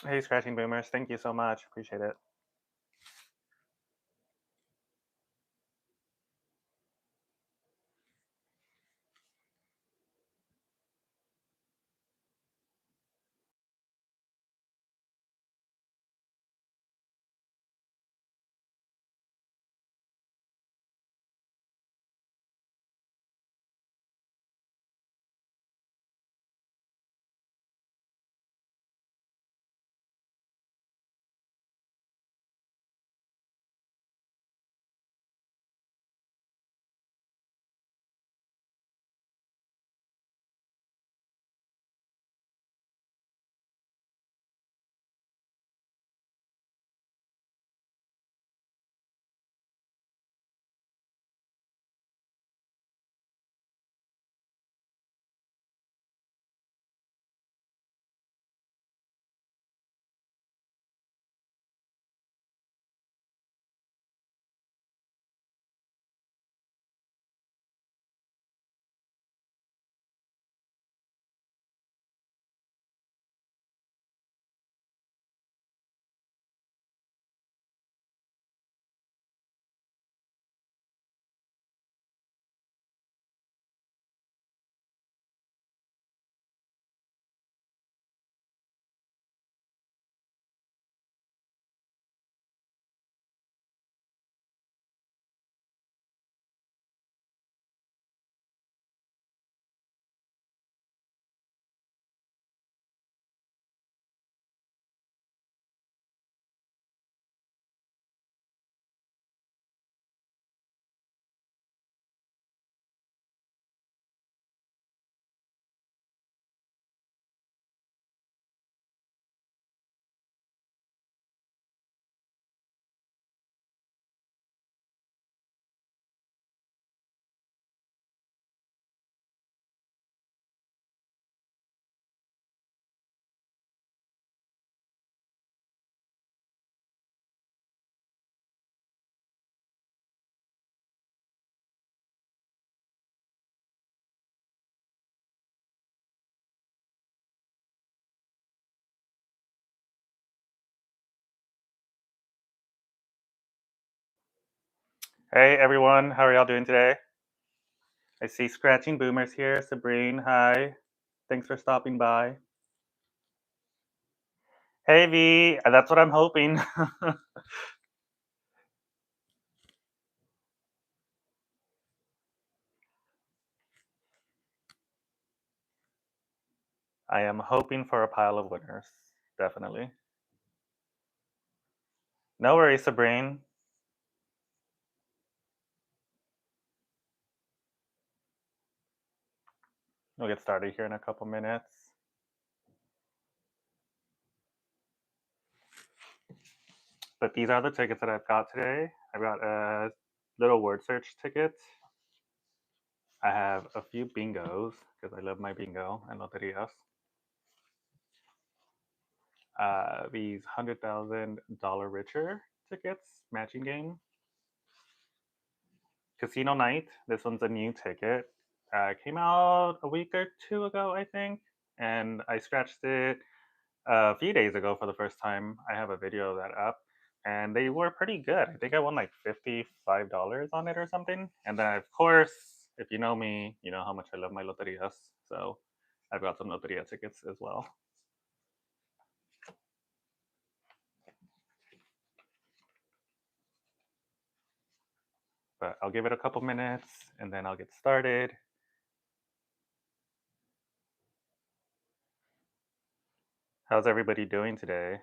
Hey, Scratching Boomers. Thank you so much. Appreciate it. Hey, everyone. How are y'all doing today? I see Scratching Boomers here. Sabrine, hi. Thanks for stopping by. Hey, V. That's what I'm hoping. I am hoping for a pile of winners. Definitely. No worries, Sabrine. We'll get started here in a couple minutes. But these are the tickets that I've got today. I've got a little word search ticket. I have a few bingos because I love my bingo and loterias. These $100,000 richer tickets, matching game. Casino Night. This one's a new ticket. Came out a week or two ago, I think, and I scratched it a few days ago for the first time. I have a video of that up, and they were pretty good. I think I won like $55 on it or something. And then, of course, if you know me, you know how much I love my loterias. So I've got some loteria tickets as well. But I'll give it a couple minutes and then I'll get started. How's everybody doing today?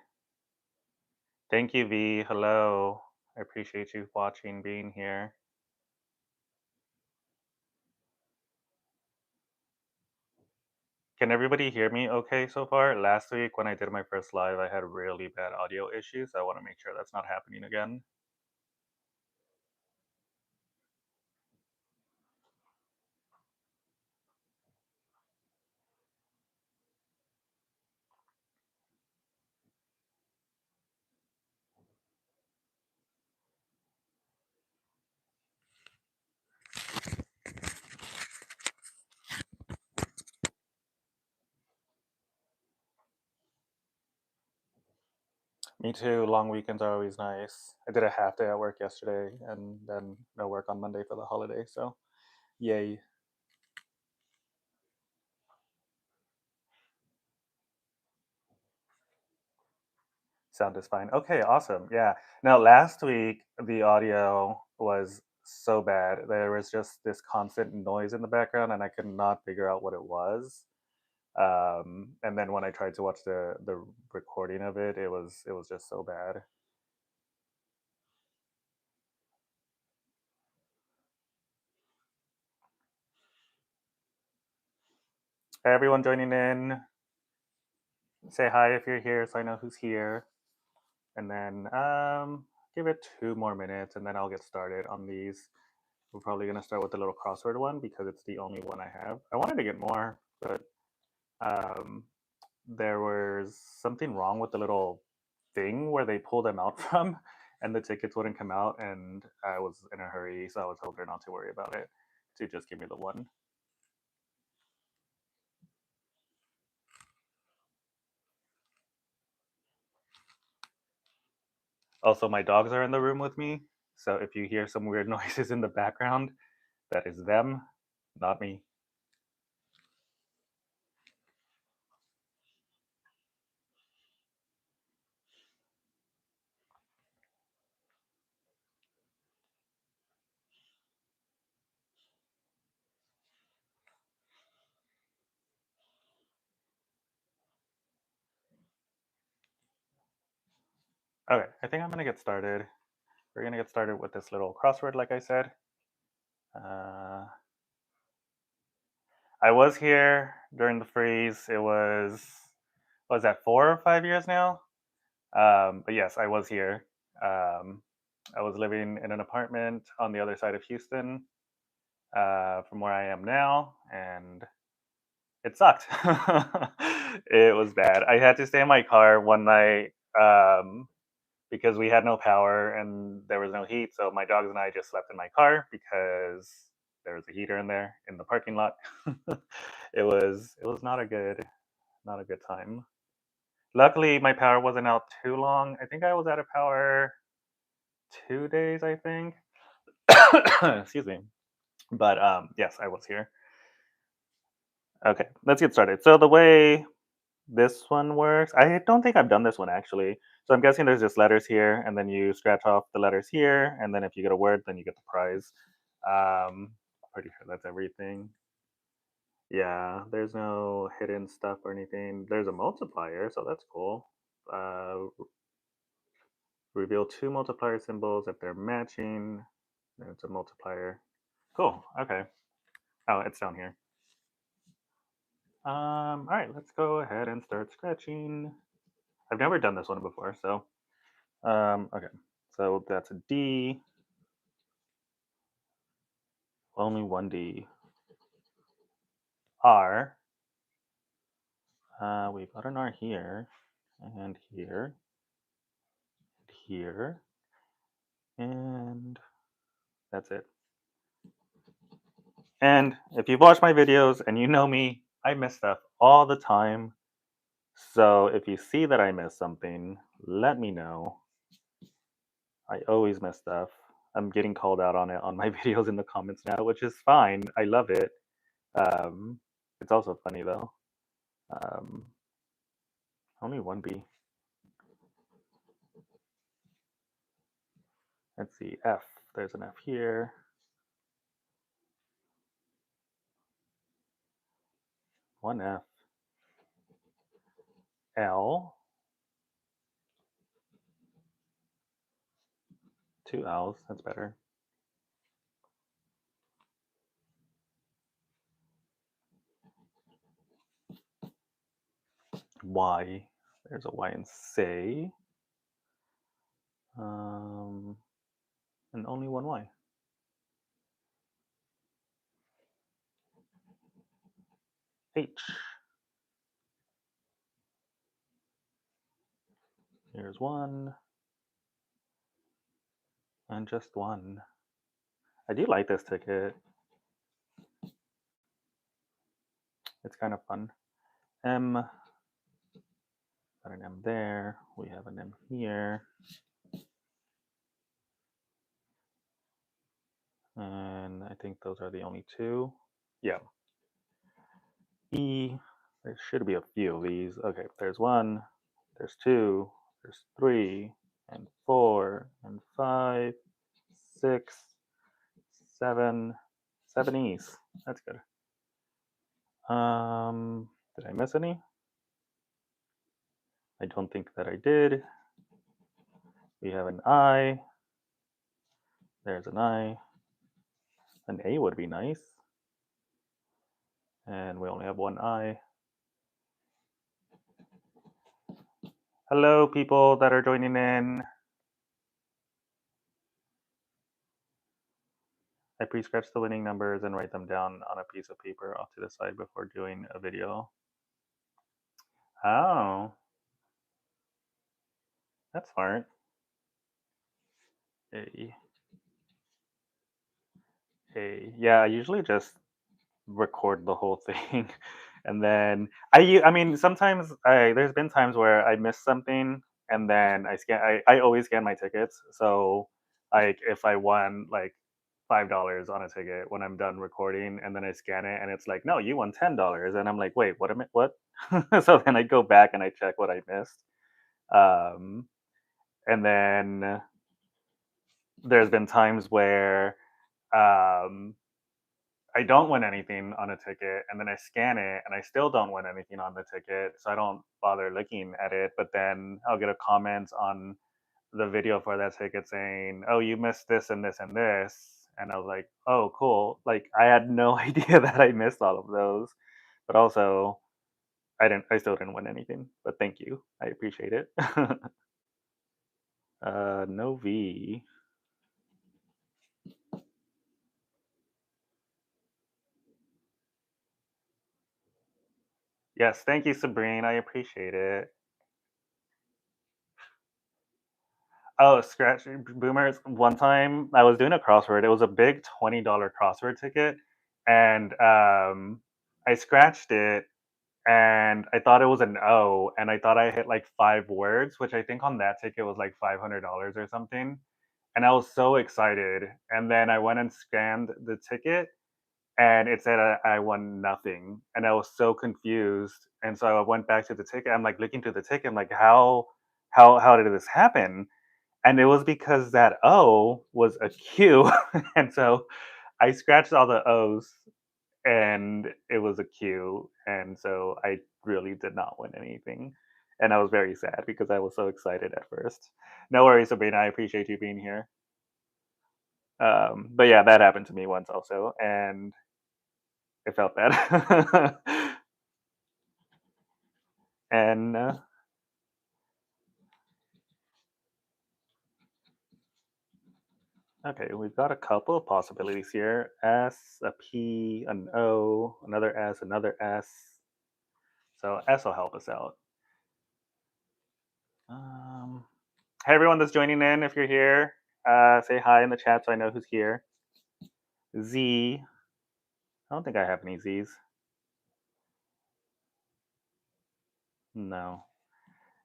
Thank you, V. Hello. I appreciate you watching, being here. Can everybody hear me okay so far? Last week when I did my first live, I had really bad audio issues. I want to make sure that's not happening again. Me too. Long weekends are always nice. I did a half day at work yesterday and then no work on Monday for the holiday. So, yay. Sound is fine. Okay, awesome. Yeah. Now, last week, the audio was so bad. There was just this constant noise in the background, and I could not figure out what it was. And then when I tried to watch the recording of it, it was just so bad. Hey, everyone joining in, say hi if you're here, so I know who's here. And then give it 2 more minutes, and then I'll get started on these. We're probably gonna start with the little crossword one because it's the only one I have. I wanted to get more, but um, there was something wrong with the little thing where they pull them out from, and the tickets wouldn't come out. And I was in a hurry, so I was told her not to worry about it, to just give me the one. Also, my dogs are in the room with me, so if you hear some weird noises in the background, that is them, not me. Okay, I think I'm gonna get started. We're gonna get started with this little crossword, like I said. Uh, I was here during the freeze. It was that 4 or 5 years now? But yes, I was here. Um, I was living in an apartment on the other side of Houston from where I am now, and it sucked. It was bad. I had to stay in my car one night because we had no power and there was no heat. So my dogs and I just slept in my car because there was a heater in there in the parking lot. It was not a good time. Luckily, my power wasn't out too long. I think I was out of power 2 days. I think. Excuse me. But yes, I was here. Okay, let's get started. So the way this one works, I don't think I've done this one actually. So I'm guessing there's just letters here, and then you scratch off the letters here, and then if you get a word, then you get the prize. Pretty sure that's everything. Yeah, there's no hidden stuff or anything. There's a multiplier, so that's cool. Uh, Reveal two multiplier symbols if they're matching. Then it's a multiplier. Cool. Okay. Oh, it's down here. All right, let's go ahead and start scratching. I've never done this one before, so okay. So that's a D. Only one D. R. We've got an R here, and here, and here, and that's it. And if you've watched my videos and you know me, I miss stuff all the time. So if you see that I miss something, let me know. I always miss stuff. I'm getting called out on it on my videos in the comments now, which is fine. I love it. Um, it's also funny though. Um, Only one B. Let's see, F. There's an F here. One F. L. Two L's. That's better. Y. There's a Y and say. Um, and only one Y. H. Here's one. And just one. I do like this ticket. It's kind of fun. M. Got an M there. We have an M here. And I think those are the only two. Yeah. E, there should be a few of these. Okay, there's one, there's two, there's three, and four, and five, six, seven, seven E's. That's good. Did I miss any? I don't think that I did. We have an I. There's an I. An A would be nice. And we only have one I. Hello, people that are joining in. I pre-scratch the winning numbers and write them down on a piece of paper off to the side before doing a video. Oh, that's smart. A. Yeah, I usually just record the whole thing, and then I mean, sometimes there's been times where I miss something, and then I always scan my tickets. So like if I won like $5 on a ticket when I'm done recording, and then I scan it, and it's like, no, you won $10, and I'm like, wait, what? So then I go back and I check what I missed, um, and then there's been times where um, I don't win anything on a ticket, and then I scan it, and I still don't win anything on the ticket, so I don't bother looking at it. But then I'll get a comment on the video for that ticket saying, "Oh, you missed this and this and this," and I was like, "Oh, cool!" Like I had no idea that I missed all of those, but also I still didn't win anything. But thank you, I appreciate it. No V. Yes, thank you, Sabrine. I appreciate it. Oh, scratch boomers. One time I was doing a crossword. It was a big $20 crossword ticket, and I scratched it, and I thought it was an O, and I thought I hit like 5 words, which I think on that ticket was like $500 or something. And I was so excited. And then I went and scanned the ticket, and it said I won nothing, and I was so confused. And so I went back to the ticket. I'm like looking through the ticket. I'm like, how did this happen? And it was because that O was a Q, and so I scratched all the O's, and it was a Q, and so I really did not win anything, and I was very sad because I was so excited at first. No worries, Sabrina. I appreciate you being here. But yeah, that happened to me once also, and it felt bad. And okay, we've got a couple of possibilities here: S, a P, an O, another S, another S. So S will help us out. Um, hey, everyone that's joining in, if you're here, say hi in the chat so I know who's here. Z. I don't think I have any Z's. No.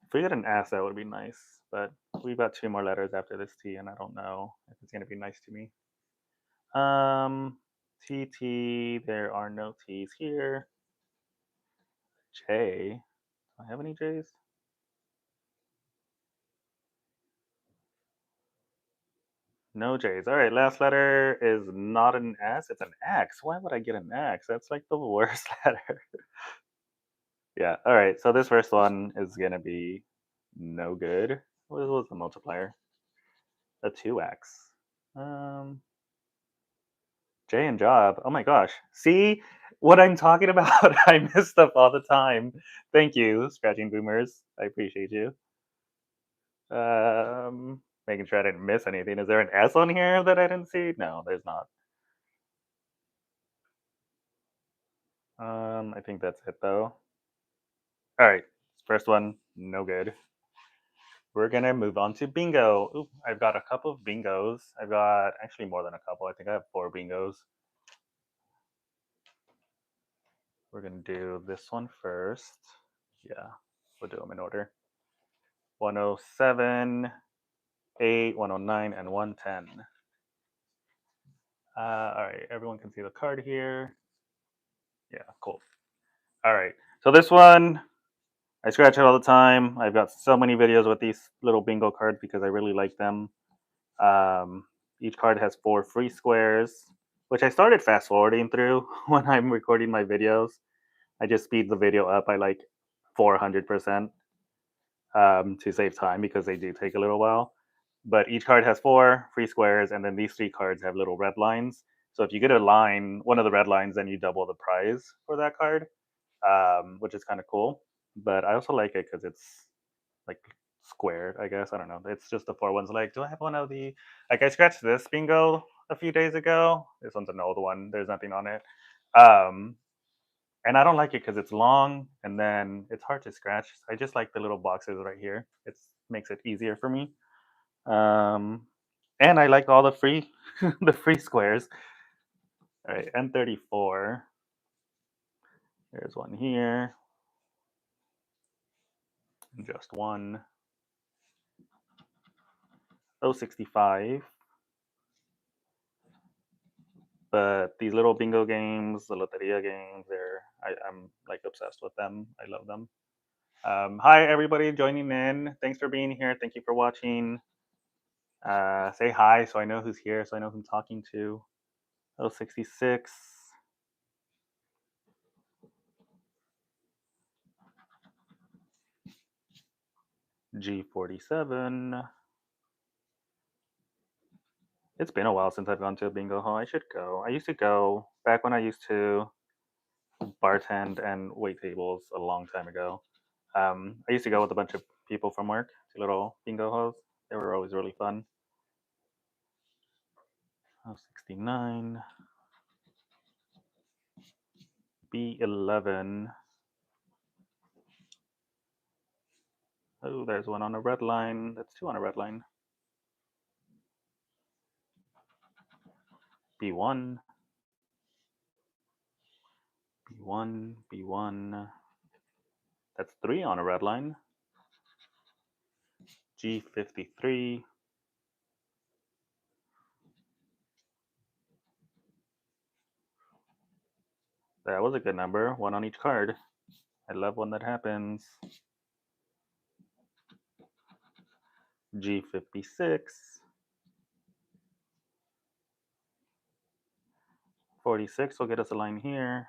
If we get an S, that would be nice. But we've got 2 more letters after this T, and I don't know if it's going to be nice to me. TT. There are no T's here. J. Do I have any J's? No J's. All right, last letter is not an S. It's an X. Why would I get an X? That's like the worst letter. Yeah. All right. So this first one is gonna be no good. What was the multiplier? A 2x. Um, J and job. Oh my gosh. See what I'm talking about? I miss stuff all the time. Thank you, scratching boomers. I appreciate you. Making sure I didn't miss anything. Is there an S on here that I didn't see? No, there's not. I think that's it though. All right. First one, no good. We're gonna move on to bingo. Ooh, I've got a couple of bingos. I've got actually more than a couple. I think I have 4 bingos. We're gonna do this one first. Yeah, we'll do them in order. 107, 8, 109, and 110. All right, everyone can see the card here. Yeah, cool. All right, so this one, I scratch it all the time. I've got so many videos with these little bingo cards because I really like them. Um, each card has 4 free squares, which I started fast forwarding through when I'm recording my videos. I just speed the video up by like 400% to save time because they do take a little while. But each card has 4 free squares, and then these 3 cards have little red lines. So if you get a line, one of the red lines, then you double the prize for that card, which is kind of cool. But I also like it because it's like squared, I guess. I don't know. It's just the 4 ones. Like, do I have one of the? Like, I scratched this bingo a few days ago. This one's an old one. There's nothing on it. Um, and I don't like it because it's long and then it's hard to scratch. I just like the little boxes right here. It makes it easier for me. Um, and I like all the free the free squares. All right, N34. There's one here, and just one. 065. But these little bingo games, the loteria games, I'm like obsessed with them. I love them. Hi everybody joining in. Thanks for being here. Thank you for watching. Say hi so I know who's here, so I know who I'm talking to. 066. G47. It's been a while since I've gone to a bingo hall. I should go. I used to go back when I used to bartend and wait tables a long time ago. I used to go with a bunch of people from work to little bingo halls. They were always really fun. 069. B11. Oh, there's one on a red line. That's 2 on a red line. B1. B1. B1. That's 3 on a red line. G53. That was a good number. 1 on each card. I love when that happens. G56. 46 will get us a line here.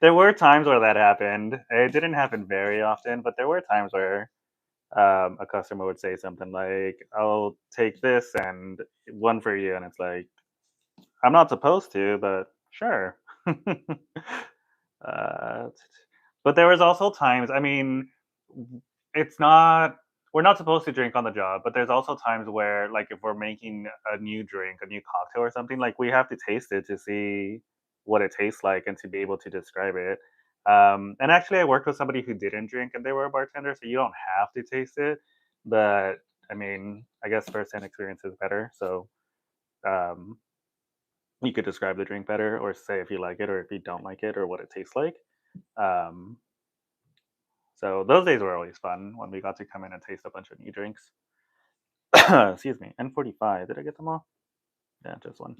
There were times where that happened. It didn't happen very often, but there were times where a customer would say something like, "I'll take this and 1 for you," and it's like, "I'm not supposed to, but sure." uh, but there was also times. I mean, it's not. We're not supposed to drink on the job, but there's also times where, like, if we're making a new drink, a new cocktail or something, like we have to taste it to see what it tastes like and to be able to describe it. And actually, I worked with somebody who didn't drink, and they were a bartender, so you don't have to taste it. But I mean, I guess first-hand experience is better. So um, you could describe the drink better, or say if you like it or if you don't like it, or what it tastes like. Um, so those days were always fun when we got to come in and taste a bunch of new drinks. Excuse me. N45. Did I get them all? Yeah, just one.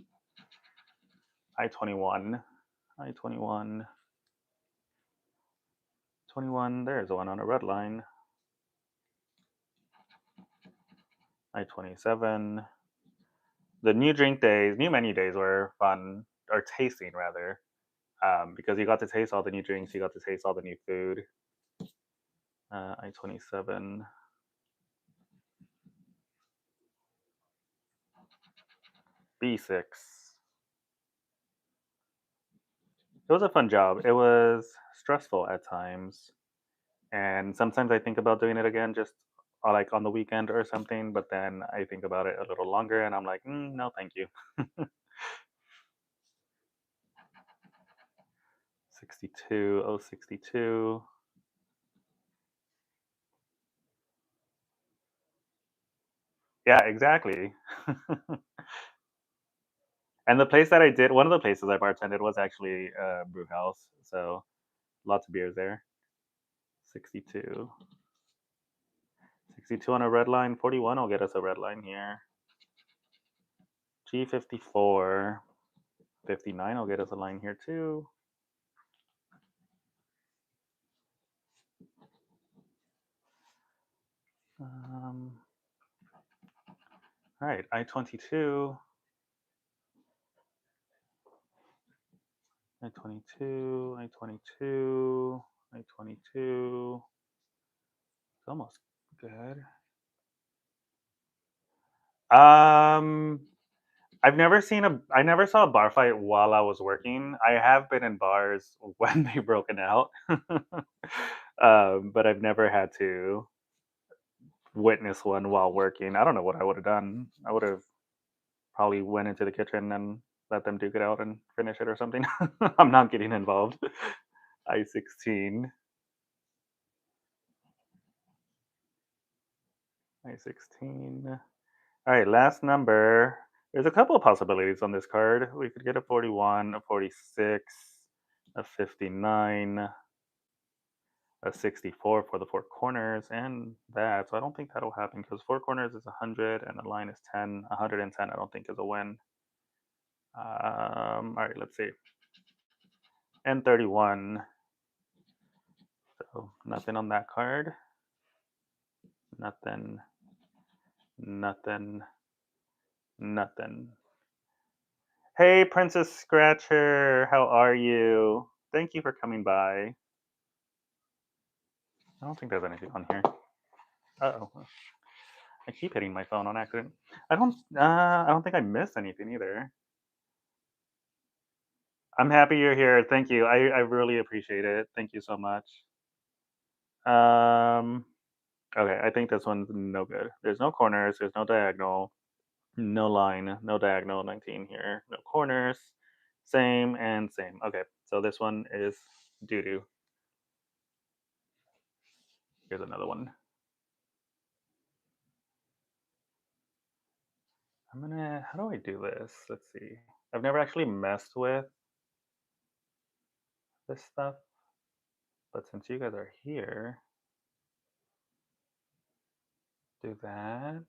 I-21. I-21. 21. There's one on a red line. I-27. The new drink days, new menu days were fun, or tasting rather, because you got to taste all the new drinks, you got to taste all the new food. I-27. B6. It was a fun job. It was stressful at times, and sometimes I think about doing it again, just like on the weekend or something. But then I think about it a little longer, and I'm like, no, thank you. 62. Oh, 62. Yeah, exactly. And one of the places I bartended was actually a brew house, so lots of beers there. 62. 62 on a red line. 41 will get us a red line here. G54. 59 will get us a line here too. All right, I-22. I-22, I-22, I-22. It's almost good. Um, I never saw a bar fight while I was working. I have been in bars when they broken out. But I've never had to witness one while working. I don't know what I would have done. I would have probably went into the kitchen and let them duke it out and finish it or something. I'm not getting involved. I-16. I-16. All right, last number. There's a couple of possibilities on this card. We could get a 41, a 46, a 59, a 64 for the four corners, and that. So I don't think that'll happen because four corners is 100 and the line is 10. 110, I don't think is a win. All right, let's see. And 31. So nothing on that card. Nothing. Nothing. Nothing. Hey, Princess Scratcher, how are you? Thank you for coming by. I don't think there's anything on here. Uh-oh. I keep hitting my phone on accident. I don't think I missed anything either. I'm happy you're here. Thank you. I really appreciate it. Thank you so much. Um okay, I think this one's no good. There's no corners, there's no diagonal, no line, no diagonal 19 here. No corners. Same and same. Okay, so this one is doo-doo. Here's another one. How do I do this? Let's see. I've never actually messed with this stuff, but since you guys are here, do that.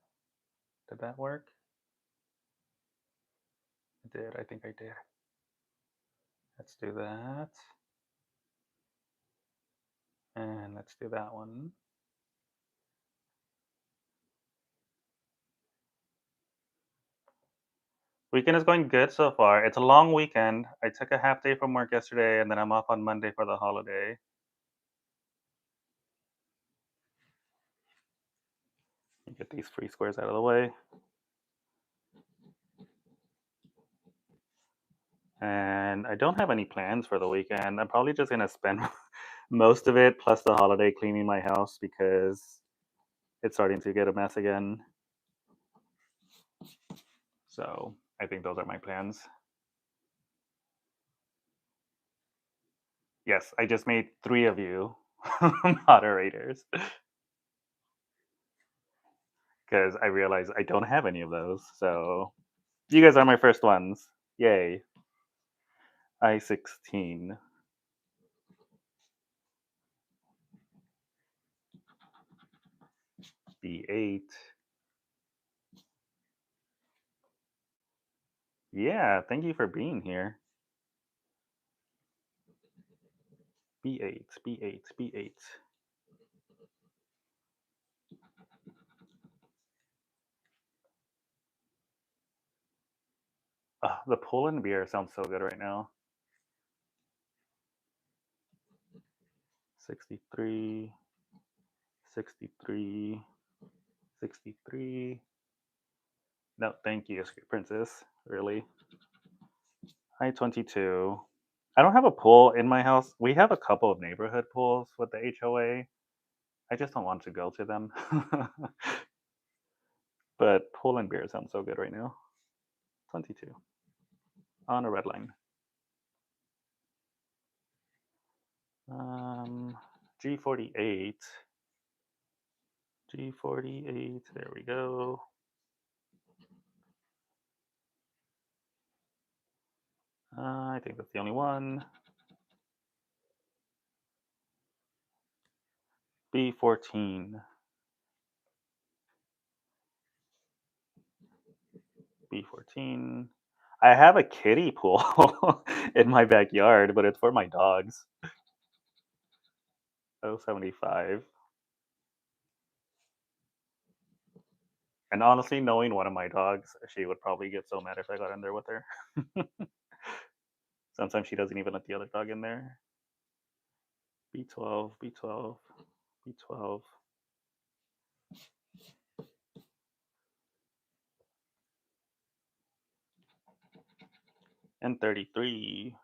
Did that work? It did. I think I did. Let's do that. And let's do that one. Weekend is going good so far. It's a long weekend. I took a half day from work yesterday and then I'm off on Monday for the holiday. Get these free squares out of the way. And I don't have any plans for the weekend. I'm probably just gonna spend most of it plus the holiday cleaning my house because it's starting to get a mess again. So I think those are my plans. Yes, I just made 3 of you moderators because I realized I don't have any of those. So you guys are my first ones. Yay. I-16. B8. Yeah, thank you for being here. B8, B8, B8. The Poland beer sounds so good right now. 63, 63, 63. No, thank you, Princess. Really. I-22. I don't have a pool in my house. We have a couple of neighborhood pools with the HOA. I just don't want to go to them. But pool and beer sounds so good right now. 22. On a red line. G48. G48. There we go. I think that's the only one. B14. B14. I have a kiddie pool in my backyard, but it's for my dogs. 075. And honestly, knowing one of my dogs, she would probably get so mad if I got in there with her. Sometimes she doesn't even let the other dog in there. B12, B12, B12, and 33.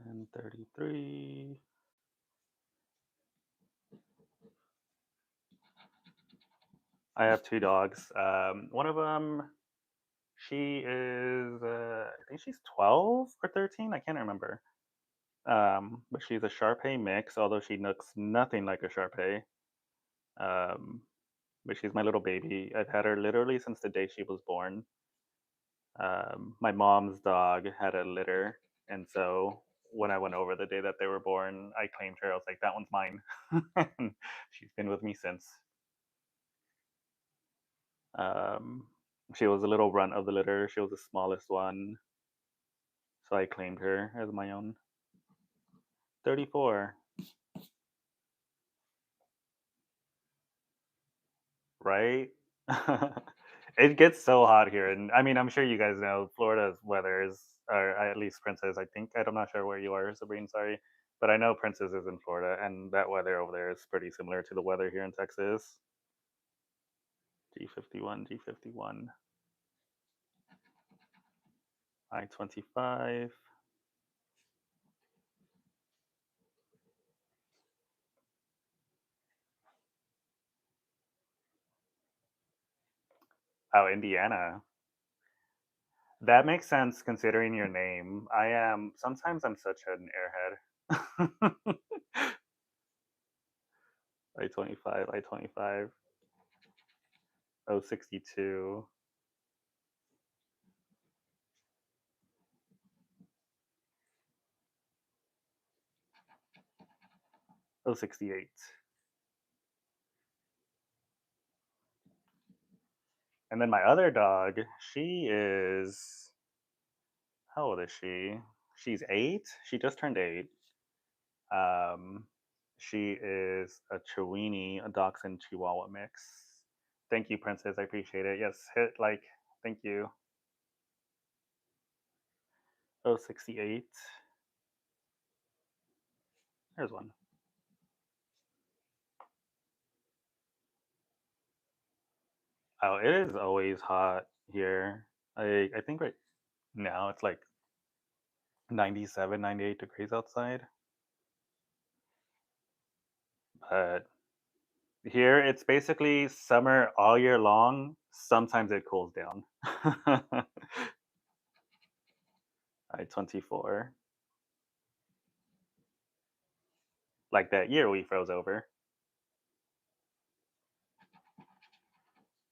And 33. I have two dogs. One of them, she is, I think she's 12 or 13. I can't remember. But she's a Shar Pei mix, although she looks nothing like a Shar Pei. Um, but she's my little baby. I've had her literally since the day she was born. My mom's dog had a litter, and so when I went over the day that they were born, I claimed her. I was like, "That one's mine." And she's been with me since. Um, she was a little runt of the litter. She was the smallest one, so I claimed her as my own. 34, right? It gets so hot here, and I mean, I'm sure you guys know Florida's weather is, or at least Princess. I think I'm not sure where you are, Sabrine. Sorry, but I know Princess is in Florida, and that weather over there is pretty similar to the weather here in Texas. G51, G51, I-25. Oh, Indiana. That makes sense considering your name. I am sometimes I'm such an airhead. I-25, I-25, 062, 068. And then my other dog, she is, how old is she? She's 8. She just turned 8. Um, she is a Chiweenie, a Dachshund Chihuahua mix. Thank you, Princess. I appreciate it. Yes, hit like. Thank you. 068. There's one. Oh, it is always hot here. I think right now it's like 97, 98 degrees outside. But here it's basically summer all year long. Sometimes it cools down. I-24. Like that year we froze over.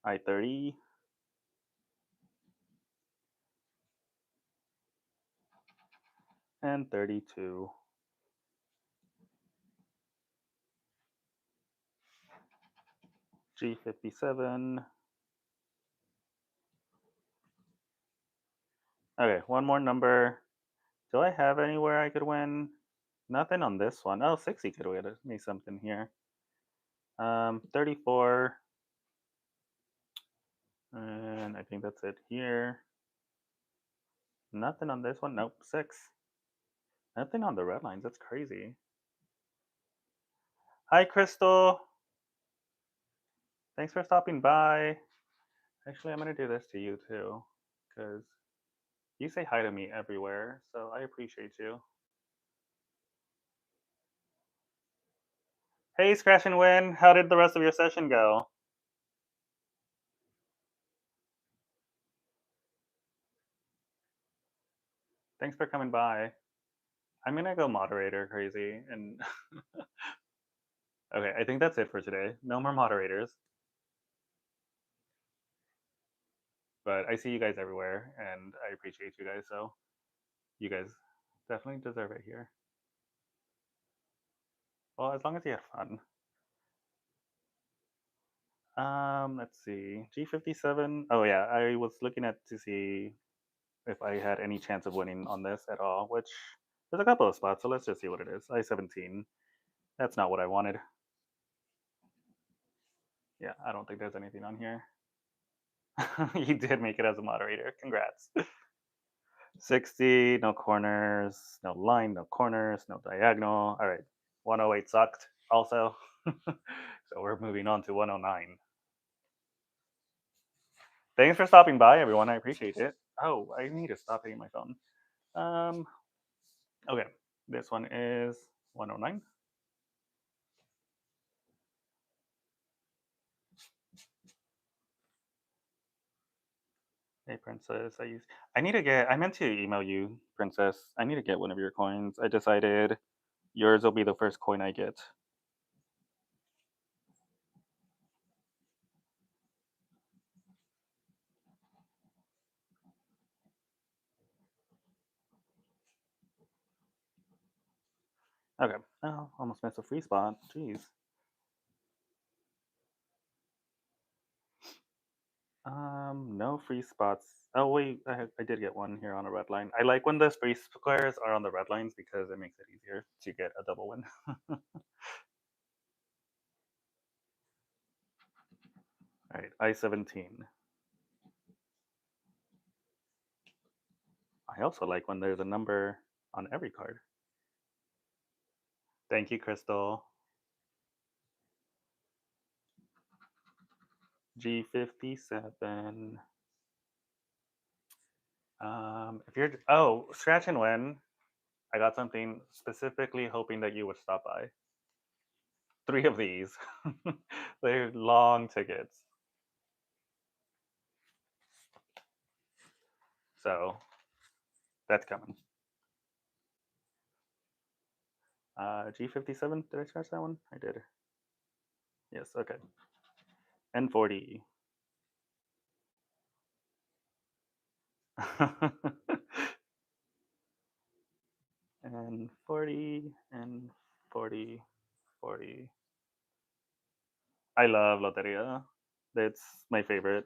I-30 and 32. G57. Okay, one more number. Do I have anywhere I could win? Nothing on this one. Oh, 60 could win me something here. 34. And I think that's it here. Nothing on this one. Nope, 6. Nothing on the red lines. That's crazy. Hi, Crystal. Thanks for stopping by. Actually, I'm going to do this to you too, because you say hi to me everywhere, so I appreciate you. Hey, Scratch and Win. How did the rest of your session go? Thanks for coming by. I'm going to go moderator crazy and Okay, I think that's it for today. No more moderators, but I see you guys everywhere, and I appreciate you guys. So you guys definitely deserve it here. Well, as long as you have fun. Let's see. G57. Oh yeah, I was looking at to see if I had any chance of winning on this at all, which there's a couple of spots, so let's just see what it is. I-17. That's not what I wanted. Yeah, I don't think there's anything on here. You did make it as a moderator. Congrats. 60, no corners, no line, no corners, no diagonal. All right. 108 sucked also. So we're moving on to 109. Thanks for stopping by, everyone. I appreciate it. Oh, I need to stop hitting my phone. Um, okay. This one is 109. Hey, Princess. I need to get. I meant to email you, Princess. I need to get one of your coins. I decided yours will be the first coin I get. Okay. Oh, almost missed a free spot. Jeez. No free spots. Oh wait, I did get one here on a red line. I like when the free squares are on the red lines because it makes it easier to get a double win. All right, I-17. I also like when there's a number on every card. Thank you, Crystal. G57. If you're scratch and win, I got something specifically hoping that you would stop by. 3 of these. They're long tickets. So that's coming. G57. Did I scratch that one? I did. Yes. Okay. N40. And 40 and 40, 40. I love Loteria. That's my favorite.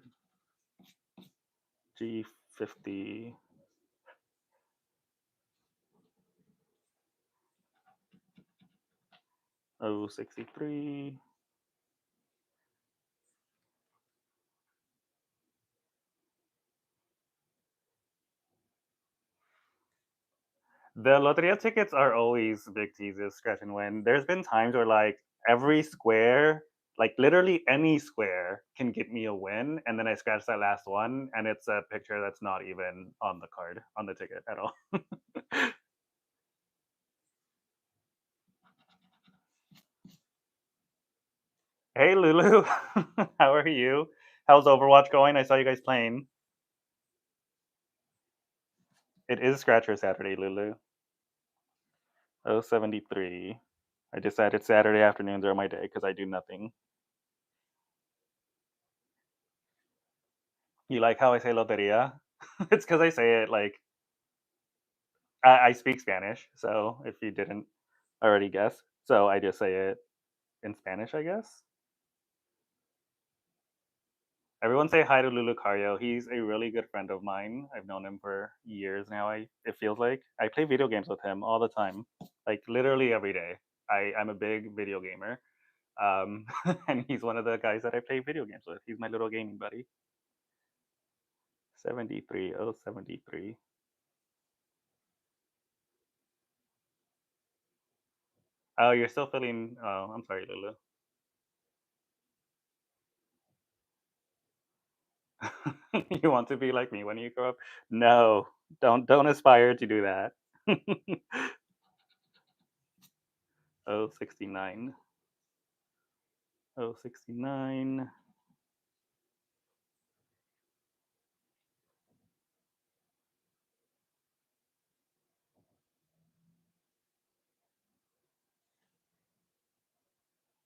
G50. O63. The Loteria tickets are always big teases, scratch and win. There's been times where like every square, like literally any square, can get me a win, and then I scratch that last one, and it's a picture that's not even on the card on the ticket at all. Hey Lulu, how are you? How's Overwatch going? I saw you guys playing. It is Scratcher Saturday, Lulu. 073. I decided Saturday afternoons are my day because I do nothing. You like how I say loteria? It's because I say it like I speak Spanish, so if you didn't already guess, so I just say it in Spanish, I guess. Everyone say hi to Lulu Cario. He's a really good friend of mine. I've known him for years now. It feels like I play video games with him all the time, like literally every day. I'm a big video gamer, and he's one of the guys that I play video games with. He's my little gaming buddy. 73. Oh, 73. Oh, you're still feeling. Oh, I'm sorry, Lulu. You want to be like me when you grow up? No, don't aspire to do that. Oh, 69. Oh, 69.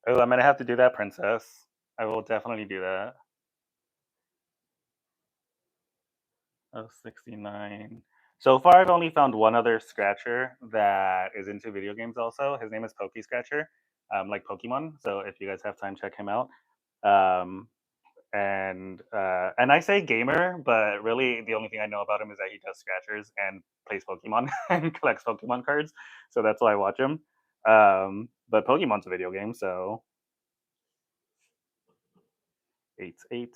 Oh, I'm gonna have to do that, princess. I will definitely do that. Oh, 69. So far, I've only found one other scratcher that is into video games also. His name is Pokey Scratcher, like Pokemon. So if you guys have time, check him out. Um, and I say gamer, but really the only thing I know about him is that he does scratchers and plays Pokemon and collects Pokemon cards. So that's why I watch him. But Pokemon's a video game, so eight's eight.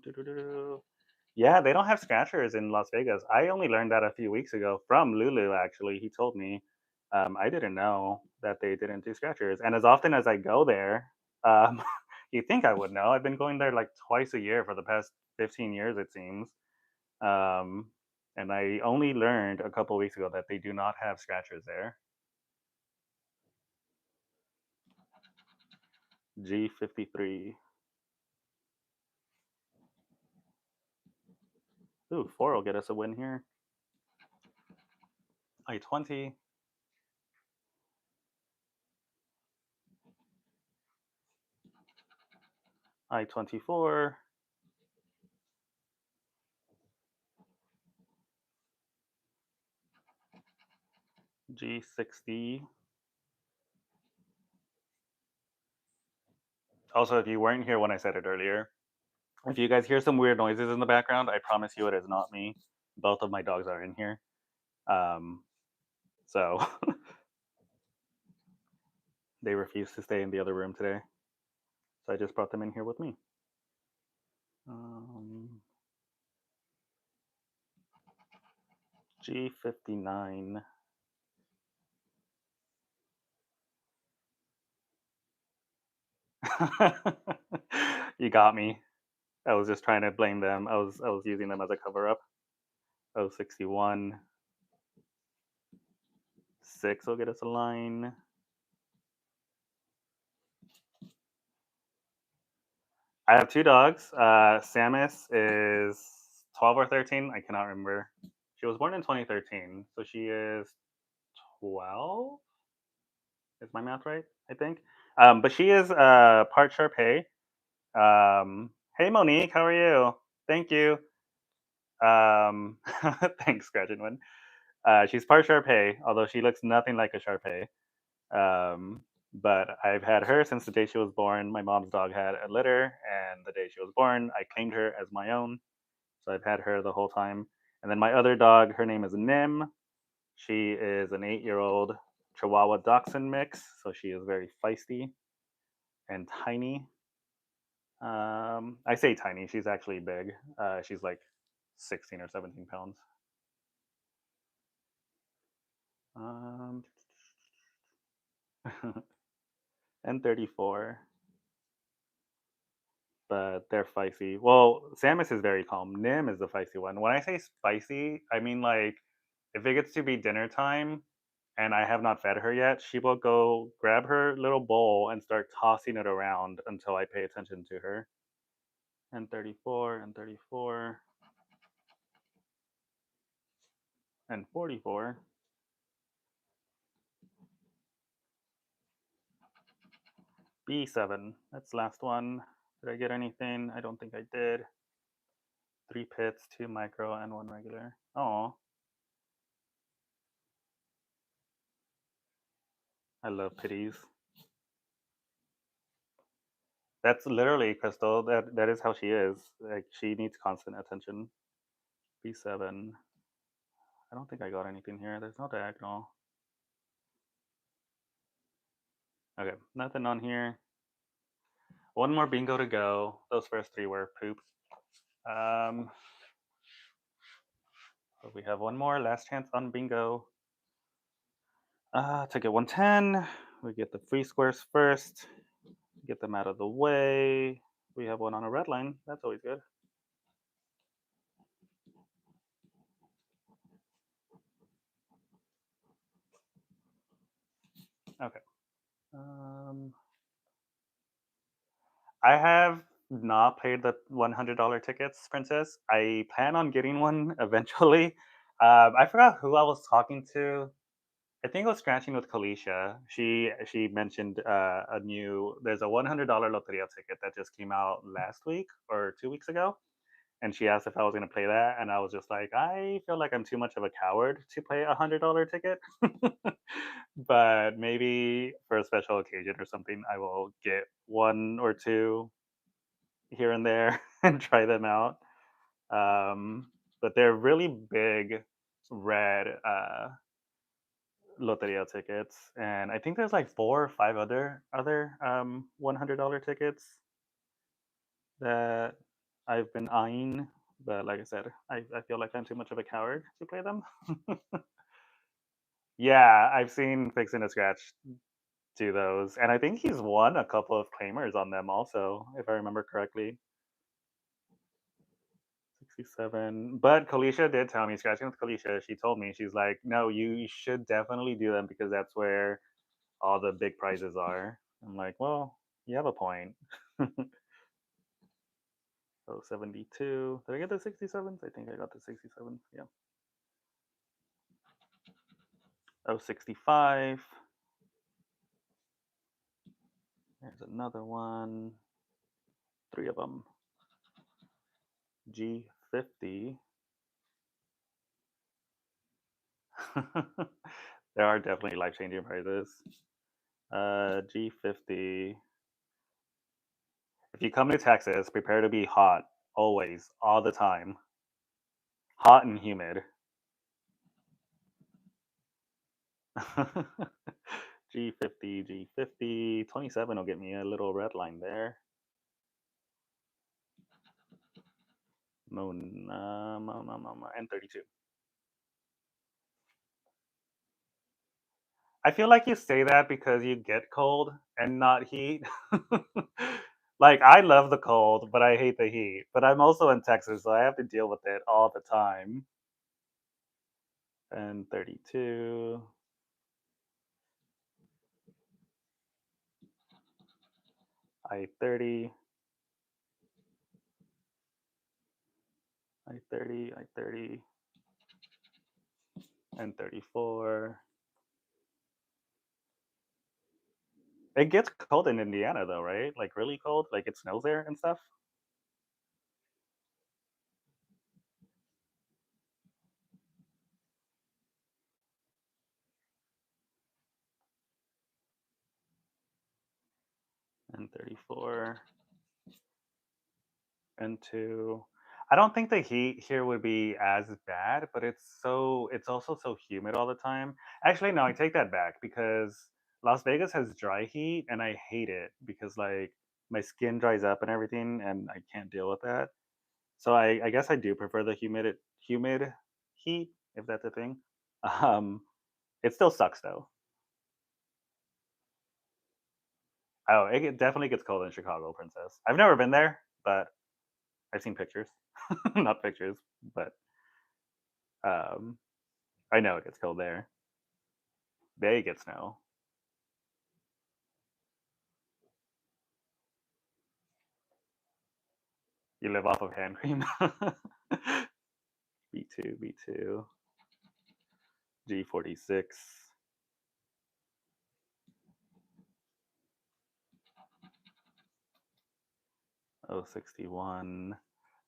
Doo-doo-doo-doo. Yeah, they don't have scratchers in Las Vegas. I only learned that a few weeks ago from Lulu. Actually, he told me. I didn't know that they didn't do scratchers. And as often as I go there, um, you think I would know. I've been going there like twice a year for the past 15 years, it seems. Um, and I only learned a couple weeks ago that they do not have scratchers there. G53. Ooh, four will get us a win here. I-20. I-24. G60. Also, if you weren't here when I said it earlier, if you guys hear some weird noises in the background, I promise you it is not me. Both of my dogs are in here. Um, so they refuse to stay in the other room today. So I just brought them in here with me. Um, G59. You got me. I was just trying to blame them. I was using them as a cover up. Oh, 61. 6 will get us a line. I have two dogs. Samus is 12 or 13. I cannot remember. She was born in 2013, so she is 12. Is my math right? I think. But she is part Shar Pei. Hey, Monique, how are you? Thank you. Thanks, Gretchen. She's part Shar Pei, although she looks nothing like a Shar Pei. Um, but I've had her since the day she was born. My mom's dog had a litter, and the day she was born, I claimed her as my own. So I've had her the whole time. And then my other dog, her name is Nim. She is an 8-year-old Chihuahua Dachshund mix, so she is very feisty and tiny. I say tiny; she's actually big. She's like 16 or 17 pounds. Um, and 34, but they're feisty. Well, Samus is very calm. Nim is the feisty one. When I say spicy, I mean like if it gets to be dinner time and I have not fed her yet, she will go grab her little bowl and start tossing it around until I pay attention to her. And 34, and 34, and 44. B7. That's the last one. Did I get anything? I don't think I did. 3 pits, 2 micro, and 1 regular. Oh, I love pitties. That's literally Crystal. That is how she is. Like she needs constant attention. B7. I don't think I got anything here. There's no diagonal. Okay, nothing on here. One more bingo to go. Those first three were poop. Um, so we have one more. Last chance on bingo. Ticket 110. We get the free squares first. Get them out of the way. We have one on a red line. That's always good. Okay. Um, I have not paid the $100 tickets, Princess. I plan on getting one eventually. I forgot who I was talking to. I think I was scratching with Kalisha. She mentioned a new. There's a $100 Loteria ticket that just came out last week or 2 weeks ago, and she asked if I was going to play that, and I was just like, I feel like I'm too much of a coward to play $100 ticket, but maybe for a special occasion or something, I will get one or two here and there and try them out. Um, but they're really big red Loteria tickets, and I think there's like 4 or 5 other $100 tickets that I've been eyeing. But like I said, I feel like I'm too much of a coward to play them. Yeah, I've seen Fix and a Scratch do those, and I think he's won a couple of claimers on them also, if I remember correctly. 67. But Kalisha did tell me, scratching with Kalisha, she told me, she's like, no, you should definitely do them because that's where all the big prizes are. I'm like, well, you have a point. So 72. Did I get the 67s? I think I got the 67s. Yeah. Oh, 65. There's another one. 3 of them. G50. There are definitely life changing prizes. G50. If you come to Texas, prepare to be hot always, all the time. Hot and humid. G50, G50. 27 will get me a little red line there. Moon, and 32. I feel like you say that because you get cold and not heat. Like, I love the cold, but I hate the heat. But I'm also in Texas, so I have to deal with it all the time. And 32. I 30. I 30. I 30. And 34. It gets cold in Indiana, though, right? Like, really cold? Like, it snows there and stuff? And 34. Into I don't think the heat here would be as bad, but it's also so humid all the time. Actually, no, I take that back because Las Vegas has dry heat and I hate it because like my skin dries up and everything and I can't deal with that. So I guess I do prefer the humid heat, if that's a thing. Um it still sucks though. Oh, definitely gets cold in Chicago, Princess. I've never been there, but I've seen pictures. Not pictures, but um I know it gets cold there. They get snow. You live off of hand cream. B2, B2, G46, O61.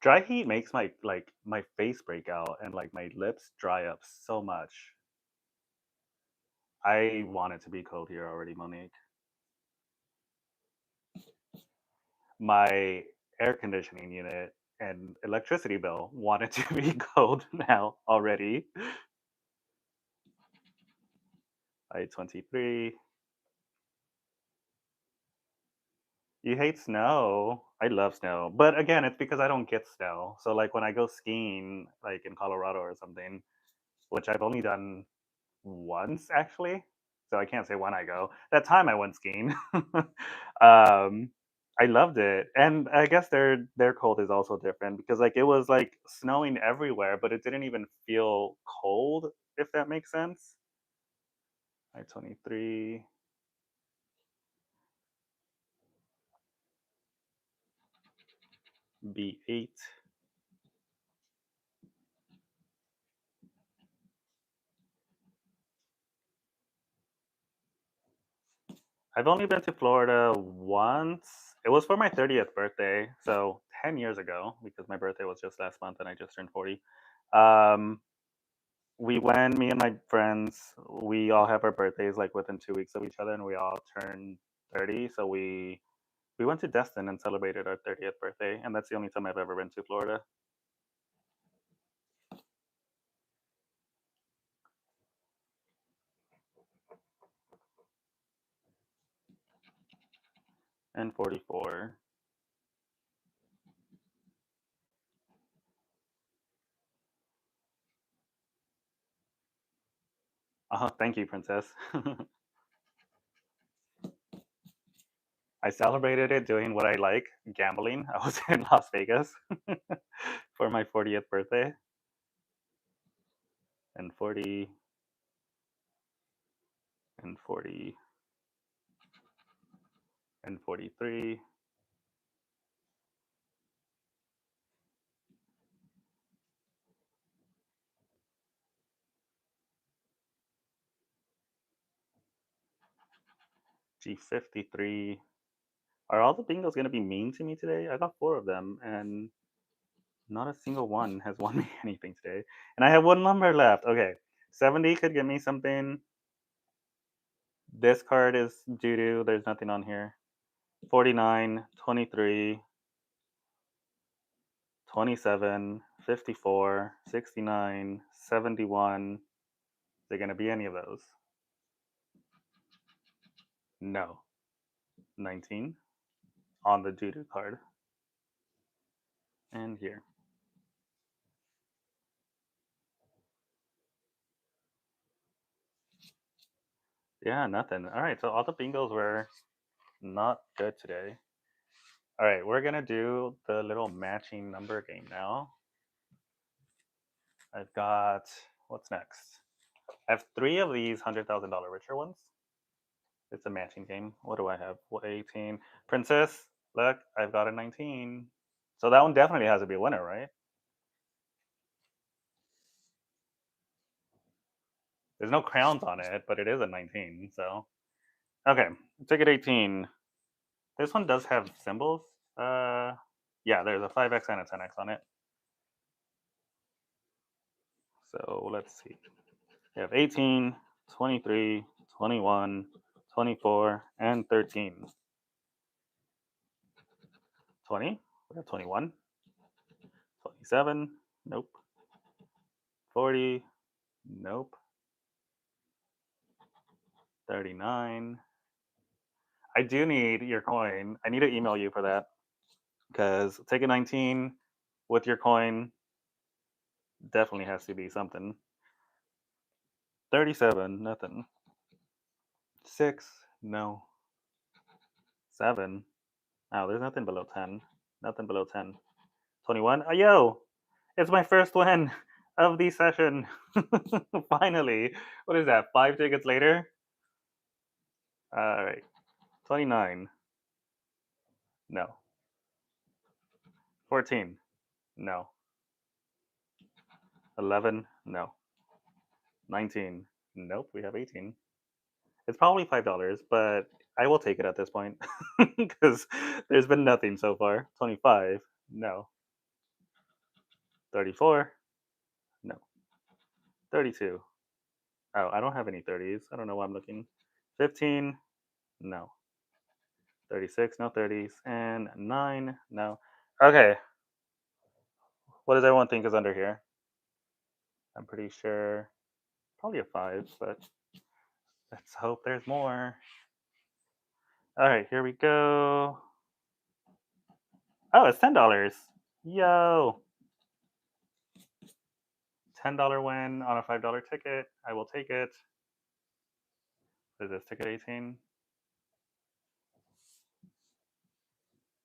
Dry heat makes my face break out and like my lips dry up so much. I want it to be cold here already, Monique. My air conditioning unit and electricity bill want it to be cold now already. I 23. You hate snow. I love snow. But again, it's because I don't get snow. So like when I go skiing like in Colorado or something, which I've only done once actually. So I can't say when I go. That time I went skiing. I loved it. And I guess their cold is also different because like it was like snowing everywhere, but it didn't even feel cold, if that makes sense. I 23. B8. I've only been to Florida once. It was for my 30th birthday, so 10 years ago, because my birthday was just last month and I just turned 40. Um, we went, me and my friends, we all have our birthdays like within 2 weeks of each other, and we all turned 30. So we went to Destin and celebrated our 30th birthday, and that's the only time I've ever been to Florida. And 44. Oh, thank you, Princess. I celebrated it doing what I like, gambling. I was in Las Vegas for my 40th birthday, and 40 and 40 and 43. G53. Are all the bingos going to be mean to me today? I got four of them, and not a single one has won me anything today. And I have one number left. Okay. 70 could give me something. This card is doo doo. There's nothing on here. 49, 23, 27, 54, 69, 71. Is there going to be any of those? No. 19 on the doo doo card. And here. Yeah, nothing. All right, so all the bingos were not good today. All right, we're gonna do the little matching number game now. I've got, what's next? I have three of these $100,000 richer ones. It's a matching game. What do I have? 18. Princess, look, I've got a 19. So that one definitely has to be a winner, right? There's no crowns on it, but it is a 19. So, okay, ticket 18. This one does have symbols. Uh, yeah, there's a 5x and a 10x on it. So let's see. We have 18, 23, 21, 24, and 13. 20, we have 21, 27, nope. 40, nope. 39. I do need your coin. I need to email you for that because take a 19 with your coin definitely has to be something. 37, nothing. 6, no. 7, oh, there's nothing below 10. Nothing below 10. 21, oh, yo, it's my first win of the session. Finally. What is that? 5 tickets later? All right. 29. No. 14. No. 11. No. 19. Nope. We have 18. It's probably $5, but I will take it at this point because there's been nothing so far. 25. No. 34. No. 32. Oh, I don't have any 30s. I don't know why I'm looking. 15. No. 36, no 30s, and 9, no. Okay, what does everyone think is under here? I'm pretty sure probably a 5, but let's hope there's more. All right, here we go. Oh, it's $10. Yo, $10 win on a $5 ticket. I will take it. Is this ticket 18?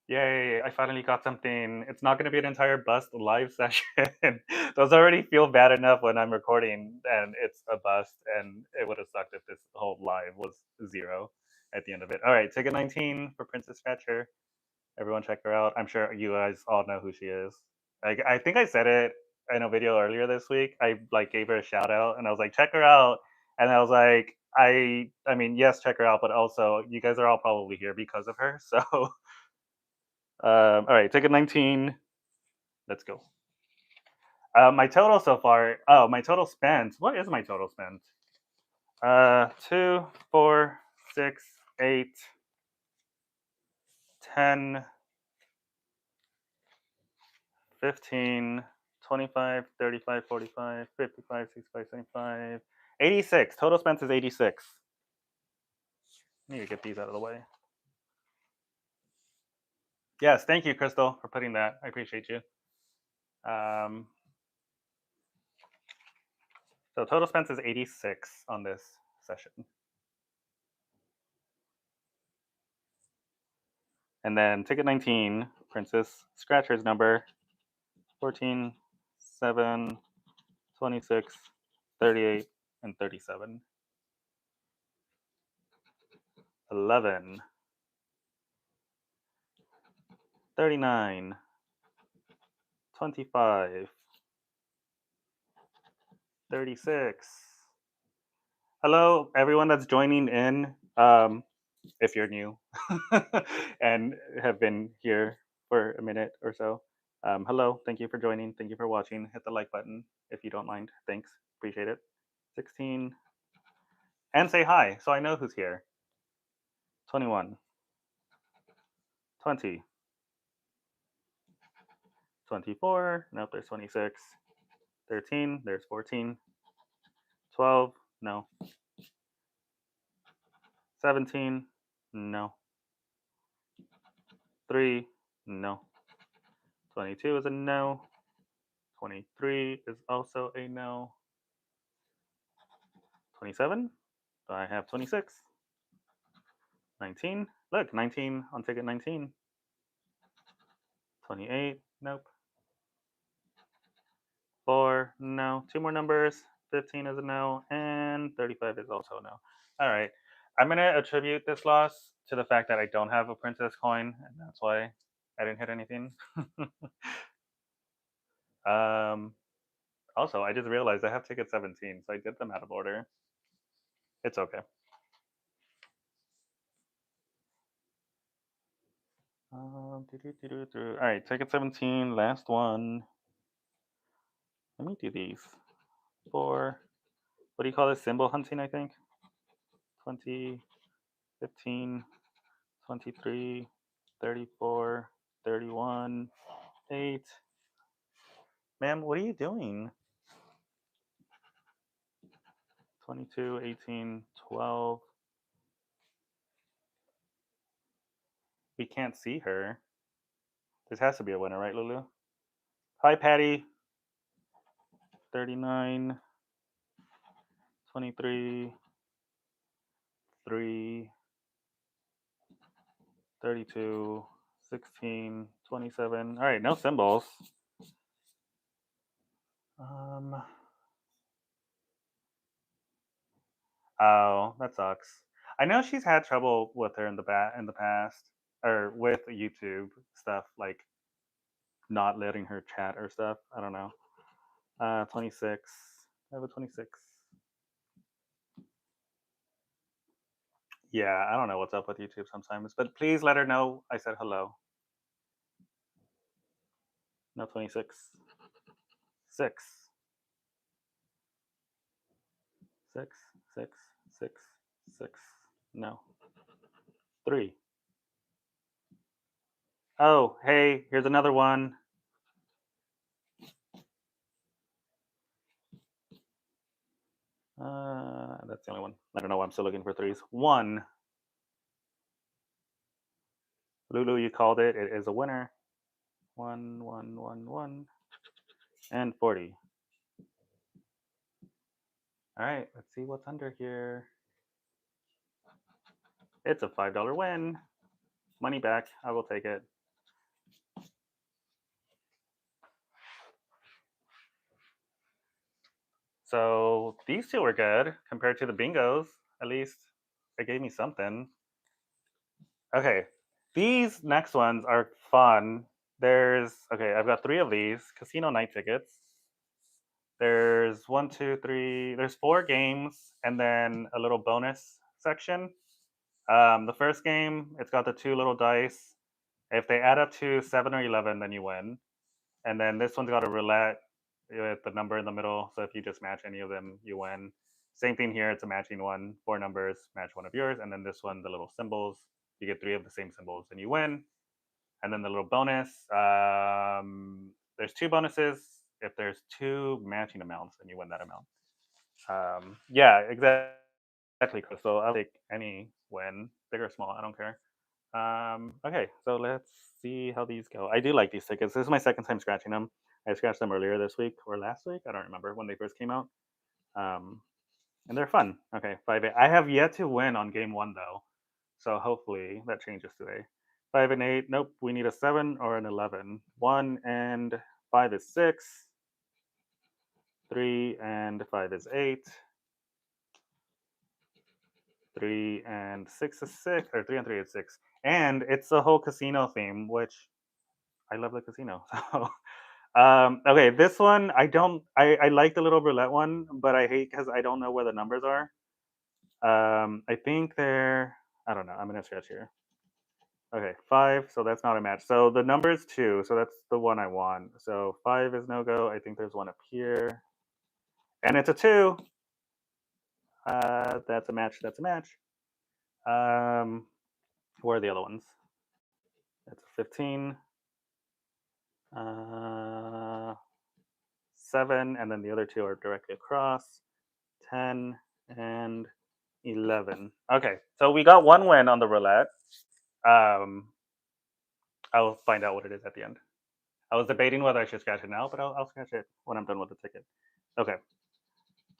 Yay, I finally got something. It's not going to be an entire bust live session. Those already feel bad enough when I'm recording and it's a bust, and it would have sucked if this whole live was zero at the end of it. All right, ticket 19 for Princess Scratcher. Everyone check her out. I'm sure you guys all know who she is. I think I said it in a video earlier this week. I like gave her a shout out and I was like, check her out. And I was like, I mean, yes, check her out, but also you guys are all probably here because of her. So, all right, ticket 19. Let's go. My total so far. Oh, my total spent. What is my total spent? 2, 4, 6, 8, 10, 15, 25, 35, 45, 55, 65, 75, 86. Total spent is 86. I need to get these out of the way. Yes, thank you, Crystal, for putting that. I appreciate you. So total spent is 86 on this session. And then ticket 19, Princess Scratcher's number 14, 7, 26, 38, and 37. 11, 39, 25, 36. Hello, everyone that's joining in. If you're new and have been here for a minute or so, hello. Thank you for joining. Thank you for watching. Hit the like button if you don't mind. Thanks. Appreciate it. 16. And say hi so I know who's here. 21. 20. 24. Nope, there's 26. 13. There's 14. 12. No. 17. No. 3. No. 22 is a no. 23 is also a no. 27. So I have 26. 19. Look, 19 on ticket 19. 28. Nope. 4. No. 2 more numbers. 15 is a no. And 35 is also a no. All right. I'm going to attribute this loss to the fact that I don't have a princess coin. And that's why I didn't hit anything. Also, I just realized I have ticket 17. So I did them out of order. It's okay. All right, ticket 17, last one. Let me do these. 4. What do you call this? Symbol hunting, I think. 20, 15, 23, 34, 31, 8. Ma'am, what are you doing? 22, 18, 12. We can't see her. This has to be a winner, right, Lulu? Hi, Patty. 39, 23, 3, 32, 16, 27. All right, no symbols. Oh, that sucks. I know she's had trouble with her in the past, or with YouTube stuff, like not letting her chat or stuff. I don't know. 26. I have a 26. Yeah, I don't know what's up with YouTube sometimes, but please let her know I said hello. No 26. 6. 6, 6, 6, 6. No. 3. Oh, hey, here's another one. That's the only one. I don't know why I'm still looking for 3s. 1. Lulu, you called it. It is a winner. 1, 1, 1, 1. And 40. All right, let's see what's under here. It's a $5 win. Money back. I will take it. So these two were good compared to the bingos. At least it gave me something. Okay, these next ones are fun. Okay, I've got 3 of these casino night tickets. There's one, two, three. There's four games, and then a little bonus section. The first game, it's got the two little dice. If they add up to 7 or 11, then you win. And then this one's got a roulette with the number in the middle. So if you just match any of them, you win. Same thing here. It's a matching one. Four numbers, match one of yours. And then this one, the little symbols. You get three of the same symbols and you win. And then the little bonus. There's two bonuses. If there's two matching amounts, then you win that amount. Yeah, exactly. So I'll take any win, big or small. I don't care. Okay, so let's see how these go. I do like these tickets. This is my second time scratching them. I scratched them earlier this week or last week. I don't remember when they first came out. Um, and they're fun. Okay, 5 8. I have yet to win on game one though, so hopefully that changes today. 5 and 8. Nope, we need a 7 or an 11. 1 and 5 is 6. 3 and 5 is 8. 3 and 6 is 6, or 3 and 3 is 6. And it's the whole casino theme, which I love the casino. So, okay, this one I don't. I like the little roulette one, but I hate because I don't know where the numbers are. I think they're. I don't know. I'm gonna scratch here. Okay, 5. So that's not a match. So the number is 2. So that's the one I want. So 5 is no go. I think there's one up here, and it's a 2. That's a match. That's a match. Where are the other ones? It's a 15. 7, and then the other two are directly across. 10 and 11. Okay, so we got one win on the roulette. Um, I'll find out what it is at the end. I was debating whether I should scratch it now, but I'll scratch it when I'm done with the ticket. Okay.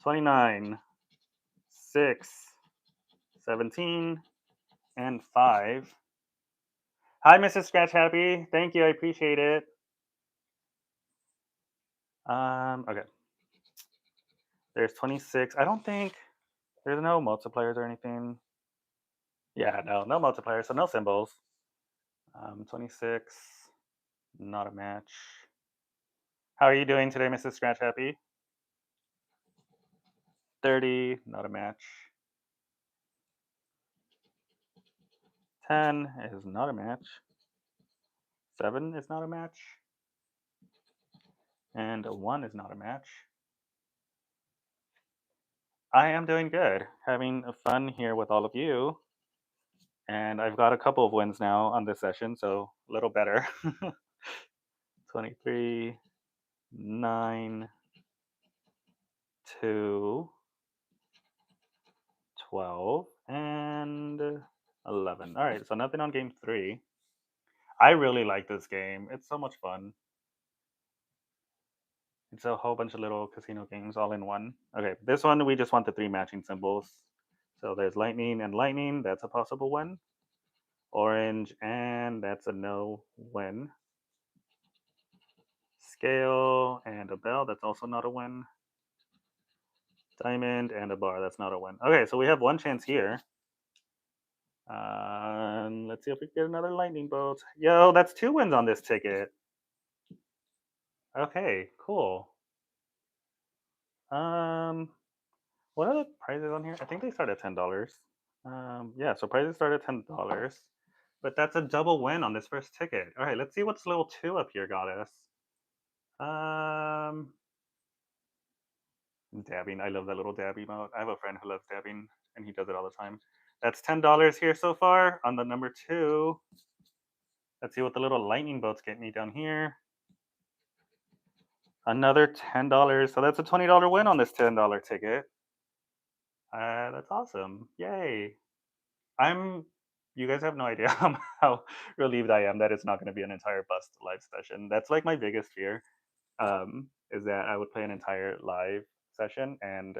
29, 6, 17, and 5. Hi, Mrs. Scratch Happy. Thank you. I appreciate it. Okay. There's 26. I don't think there's no multipliers or anything. Yeah, no multipliers, so no symbols. 26, not a match. How are you doing today, Mrs. Scratch Happy? 30, not a match. 10 is not a match. 7 is not a match. And 1 is not a match. I am doing good, having fun here with all of you. And I've got a couple of wins now on this session, so a little better. 23, 9, 2, 12, and 11. All right, so nothing on game 3. I really like this game. It's so much fun. It's a whole bunch of little casino games all in one. Okay, this one we just want the 3 matching symbols. So there's lightning and lightning. That's a possible win. Orange, and that's a no win. Scale and a bell. That's also not a win. Diamond and a bar. That's not a win. Okay, so we have one chance here. Let's see if we can get another lightning bolt. Yo, that's 2 wins on this ticket. Okay, cool. What are the prices on here? I think they start at $10. Yeah, so prices start at $10, but that's a double win on this first ticket. All right, let's see what's level 2 up here got us. Um, Dabbing. I love that little dab emote. I have a friend who loves dabbing, and he does it all the time. That's $10 here so far on the number 2. Let's see what the little lightning bolts get me down here. Another $10. So that's a $20 win on this $10 ticket. That's awesome. Yay. I'm you guys have no idea how relieved I am that it's not going to be an entire bust live session. That's like my biggest fear. Is that I would play an entire live session and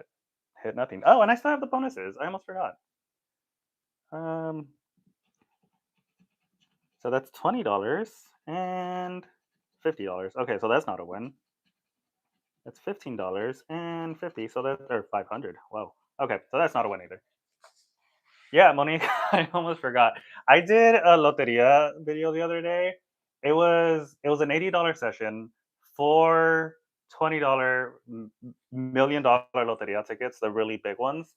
hit nothing. Oh, and I still have the bonuses. I almost forgot. Um, so that's $20 and $50. Okay, so that's not a win. That's $15 and 50. So that's or 500. Whoa. Okay, so that's not a win either. Yeah, Monique, I almost forgot. I did a loteria video the other day. It was an $80 session, 4 $20 million-dollar loteria tickets, the really big ones.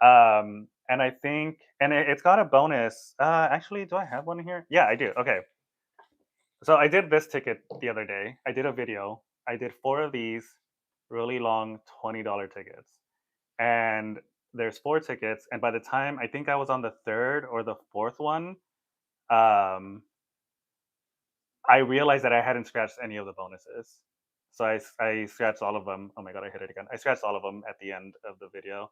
And I think, and it's got a bonus. Actually, do I have one here? Yeah, I do. Okay, so I did this ticket the other day. I did a video. I did four of these really long $20 tickets, and there's four tickets. And by the time I think I was on the third or the fourth one, um, I realized that I hadn't scratched any of the bonuses. So I scratched all of them. Oh my god, I hit it again. I scratched all of them at the end of the video.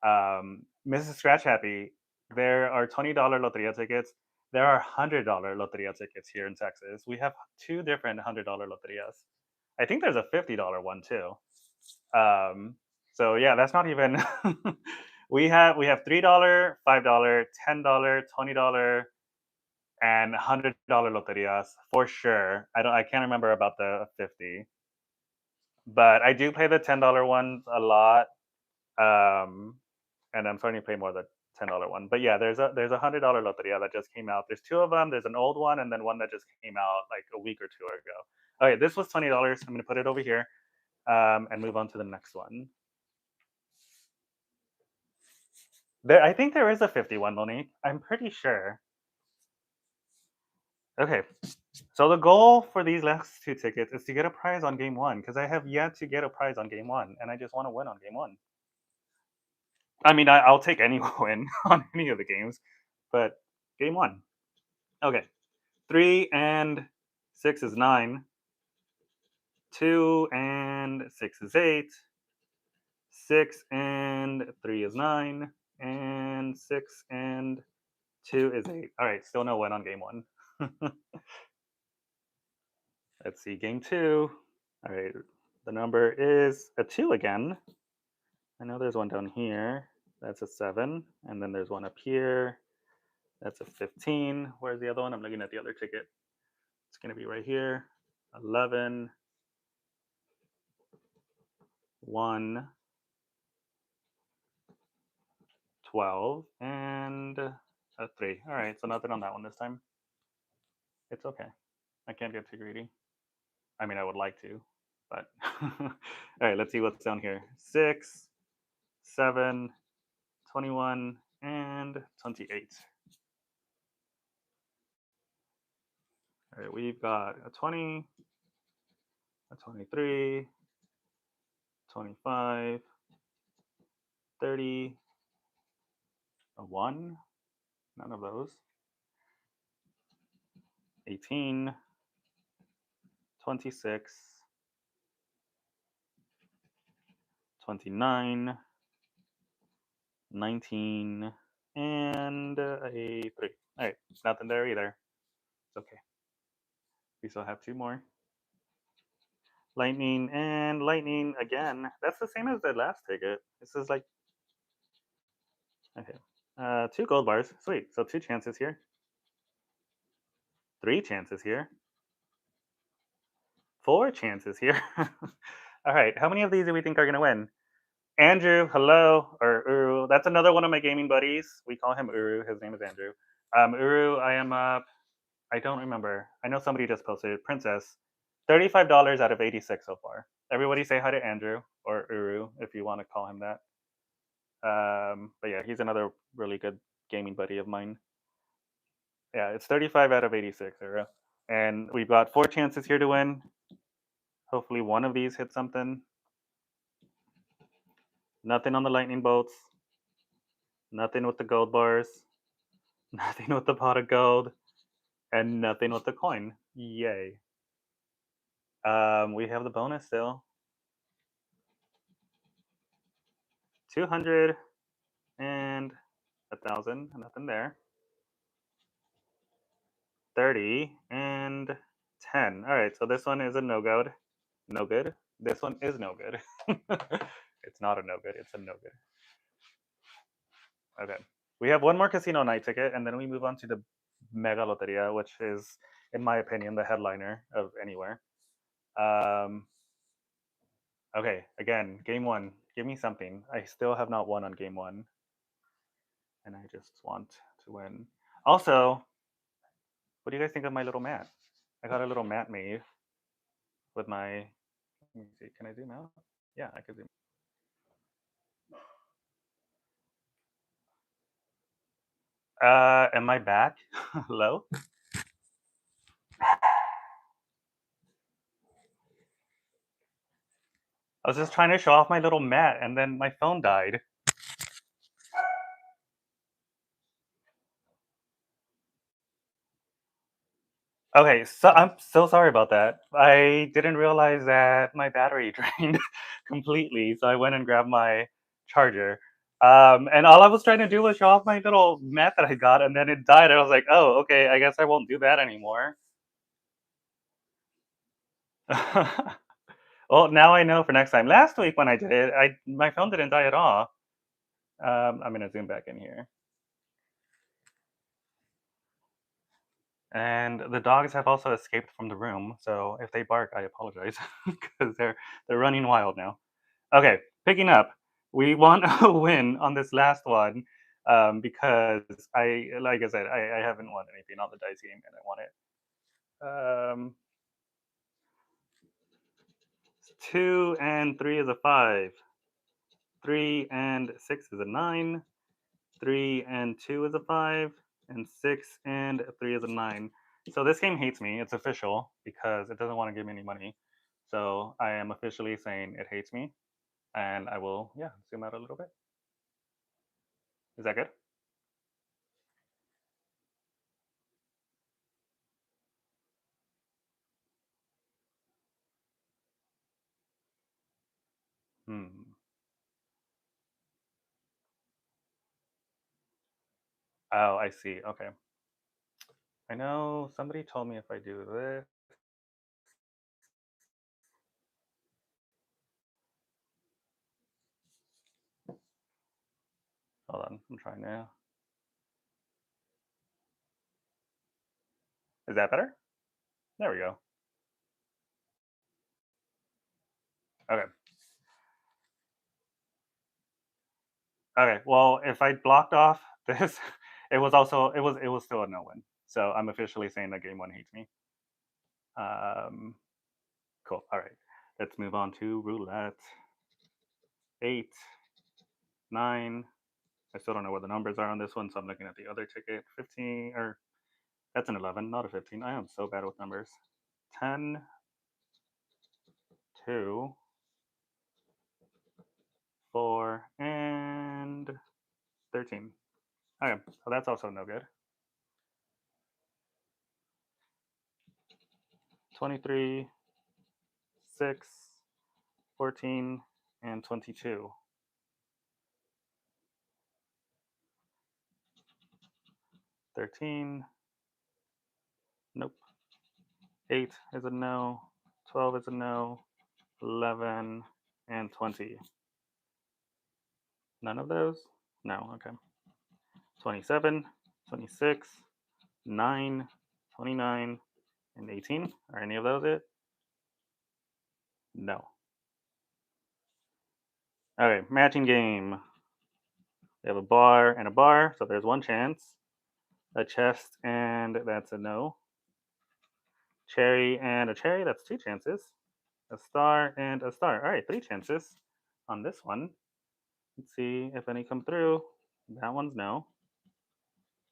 Mrs. Scratch Happy, there are $20 loteria tickets. There are $100 loteria tickets here in Texas. We have two different $100 loterias. I think there's a $50 one too. Um, so yeah, that's not even. We have $3, $5, $10, $20, and $100 loterias for sure. I can't remember about the 50, but I do play the $10 ones a lot. Um, and I'm starting to play more the $10 one. But yeah, there's a $100 loteria that just came out. There's two of them. There's an old one and then one that just came out like a week or two ago. Okay, this was $20. I'm gonna put it over here, and move on to the next one. I think there is a 51, Monique. I'm pretty sure. Okay, so the goal for these last two tickets is to get a prize on game one because I have yet to get a prize on game one, and I just want to win on game one. I mean, I'll take any win on any of the games, but game one. Okay, 3 and 6 is 9. 2 and 6 is 8. 6 and 3 is 9. And 6 and 2 is 8. All right, still no win on game one. Let's see, game two. All right, the number is a 2 again. I know there's one down here. That's a 7. And then there's one up here. That's a 15. Where's the other one? I'm looking at the other ticket. It's going to be right here. 11. 1. 12. And a 3. All right, so nothing on that one this time. It's okay. I can't get too greedy. I mean, I would like to, but all right, let's see what's down here. 6, 7, 21, and 28. All right, we've got a 20, a 23, 25, 30, a 1, none of those, 18, 26, 29, 19, and a 3. All right, nothing there either. It's okay. We still have two more. Lightning and lightning again. That's the same as the last ticket. This is like, okay. 2 gold bars. Sweet. So 2 chances here. 3 chances here. 4 chances here. All right. How many of these do we think are going to win? Andrew, hello, or Uru. That's another one of my gaming buddies. We call him Uru. His name is Andrew. Uru, I am up. I don't remember. I know somebody just posted Princess. $35 out of 86 so far. Everybody say hi to Andrew or Uru if you want to call him that. But yeah, he's another really good gaming buddy of mine. Yeah, it's 35 out of 86, Uru. And we've got 4 chances here to win. Hopefully one of these hits something. Nothing on the lightning bolts. Nothing with the gold bars. Nothing with the pot of gold. And nothing with the coin. Yay. We have the bonus still. 200 and 1,000. Nothing there. 30 and 10. All right, so this one is a no good. No good. This one is no good. It's not a no good. It's a no good. Okay. We have one more casino night ticket, and then we move on to the Mega Loteria, which is, in my opinion, the headliner of anywhere. Okay, again, game one. Give me something. I still have not won on game one, and I just want to win. Also, what do you guys think of my little mat? I got a little mat made with my Let me see. Can I zoom out? Yeah, I could zoom. Am I back? Hello? I was just trying to show off my little mat and then my phone died. Okay, so I'm so sorry about that. I didn't realize that my battery drained completely, so I went and grabbed my charger. And all I was trying to do was show off my little mat that I got, and then it died. I was like, oh, okay, I guess I won't do that anymore. Well, now I know for next time. Last week when I did it, I my phone didn't die at all. I'm gonna zoom back in here. And the dogs have also escaped from the room, so if they bark, I apologize because they're running wild now. Okay, picking up. We want a win on this last one because like I said, I haven't won anything on the dice game, and I want it. 2 and 3 is a 5. 3 and 6 is a 9. 3 and 2 is a 5, and 6 and 3 is a 9. So this game hates me. It's official because it doesn't want to give me any money. So I am officially saying it hates me, and I will, yeah, zoom out a little bit. Is that good? Hmm. Oh, I see. Okay. I know somebody told me if I do this. Hold on, I'm trying now. Is that better? There we go. Okay. Okay. Well, if I blocked off this, it was still a no win. So I'm officially saying that game one hates me. Um, cool. All right. Let's move on to roulette. 8, 9. I still don't know what the numbers are on this one, so I'm looking at the other ticket. 15, or that's an 11, not a 15. I am so bad with numbers. 10, 2, 4, and 13. Okay, so that's also no good. 23, 6, 14, and 22. 13, nope. 8 is a no. 12 is a no. 11 and 20. None of those? No, okay. 27, 26, 9, 29, and 18. Are any of those it? No. Okay, matching game. We have a bar and a bar, so there's one chance. A chest, and that's a no. Cherry and a cherry, that's two chances. A star and a star. All right, three chances on this one. Let's see if any come through. That one's no.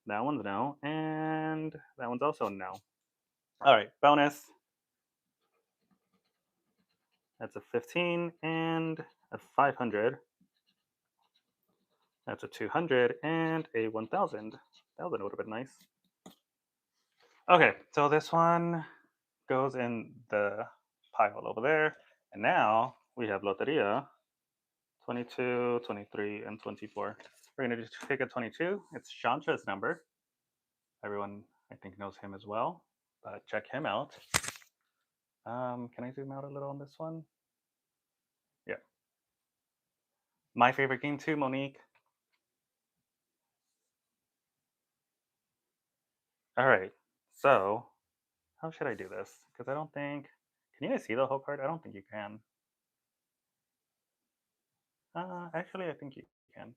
That one's no. And that one's also no. All right, bonus. That's a 15 and a 500. That's a 200 and a 1000. 1,000 would have been nice. Okay, so this one goes in the pile over there. And now we have Loteria 22, 23, and 24. We're going to take a 22. It's Shantra's number. Everyone, I think, knows him as well. But check him out. Can I zoom out a little on this one? Yeah. My favorite game too, Monique. All right. So, how should I do this? Because I don't think. Can you guys see the whole card? I don't think you can. Actually, I think you can.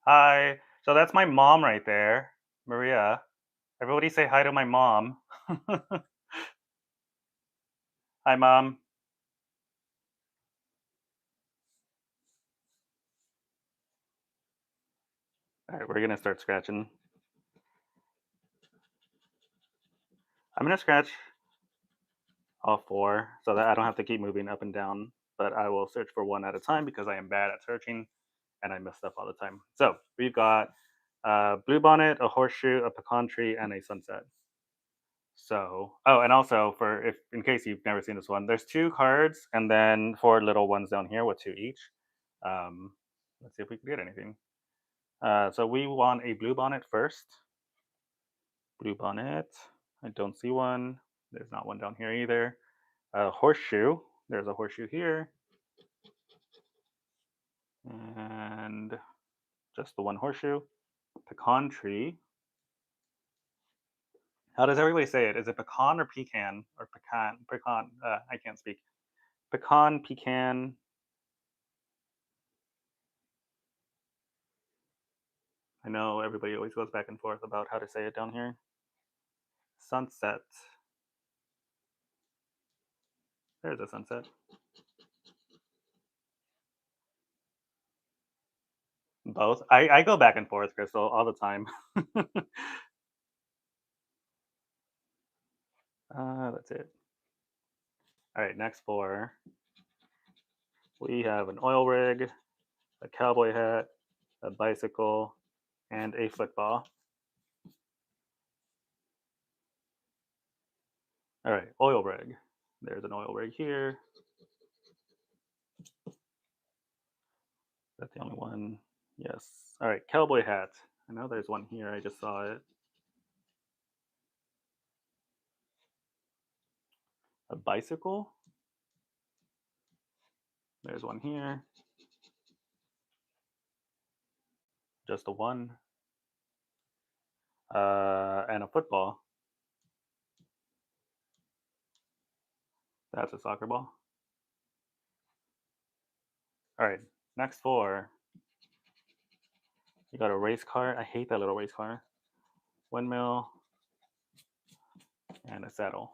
Hi. So that's my mom right there, Maria. Everybody say hi to my mom. Hi, Mom. All right, we're gonna start scratching. I'm gonna scratch all four so that I don't have to keep moving up and down, but I will search for one at a time because I am bad at searching and I mess stuff all the time. So we've got a bluebonnet, a horseshoe, a pecan tree, and a sunset. So, oh, and also for if in case you've never seen this one, there's two cards and then four little ones down here with two each. Um, let's see if we can get anything. So we want a bluebonnet first. Bluebonnet. I don't see one. There's not one down here either. A horseshoe. There's a horseshoe here, and just the one horseshoe. Pecan tree. How does everybody say it? Is it pecan or pecan or pecan? Pecan. I can't speak. Pecan, pecan. I know everybody always goes back and forth about how to say it down here. Sunset. There's a sunset. Both. I go back and forth, Crystal, all the time. That's it. All right, next four. We have an oil rig, a cowboy hat, a bicycle, and a football. All right, oil rig. There's an oil rig here. That's the only one. Yes. All right, cowboy hat. I know there's one here. I just saw it. A bicycle. There's one here. Just a one. And a football. That's a soccer ball. All right, next four. You got a race car. I hate that little race car. Windmill and a saddle.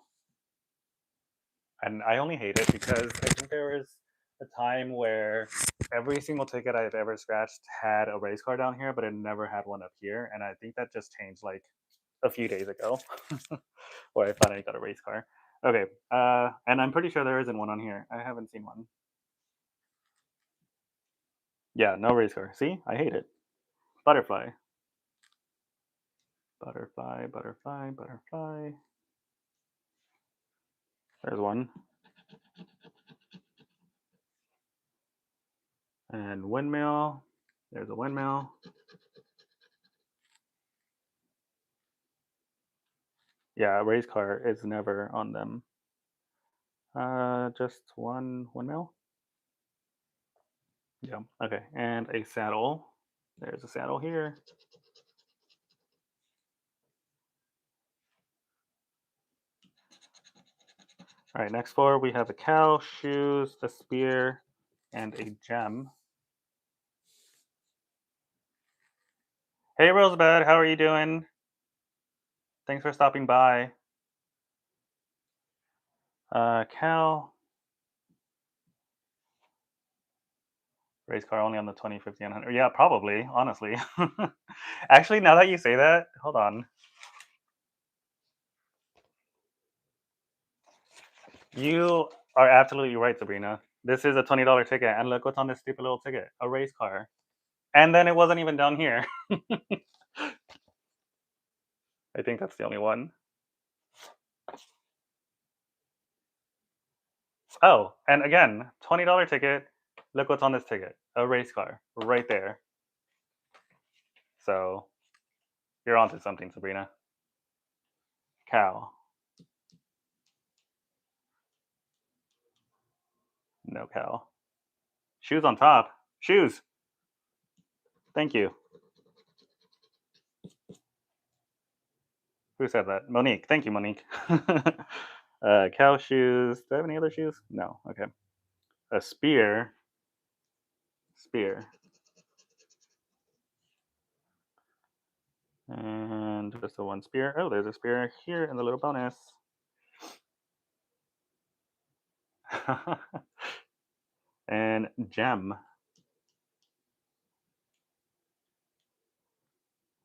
And I only hate it because I think there was a time where every single ticket I've ever scratched had a race car down here, but it never had one up here. And I think that just changed like a few days ago, where I finally got a race car. Okay, and I'm pretty sure there isn't one on here. I haven't seen one. Yeah, no race car. See, I hate it. Butterfly, butterfly, butterfly, butterfly. There's one. And windmill. There's a windmill. Yeah, a race car is never on them. Just one windmill. Yeah. Okay. And a saddle. There's a saddle here. All right. Next four, we have a cow, shoes, a spear, and a gem. Hey, Rosebud, how are you doing? Thanks for stopping by. Cow, race car only on the 2050 and 100. Yeah, probably, honestly. Actually, now that you say that, hold on. You are absolutely right, Sabrina. This is a $20 ticket, and look what's on this stupid little ticket, a race car. And then it wasn't even down here. I think that's the only one. Oh, and again, $20 ticket. Look what's on this ticket, a race car right there. So you're onto something, Sabrina. Cow. No cow. Shoes on top. Shoes. Thank you. Who said that? Monique. Thank you, Monique. Cow shoes. Do I have any other shoes? No. Okay. A spear. Spear. And just the one spear. Oh, there's a spear here in the little bonus. And gem.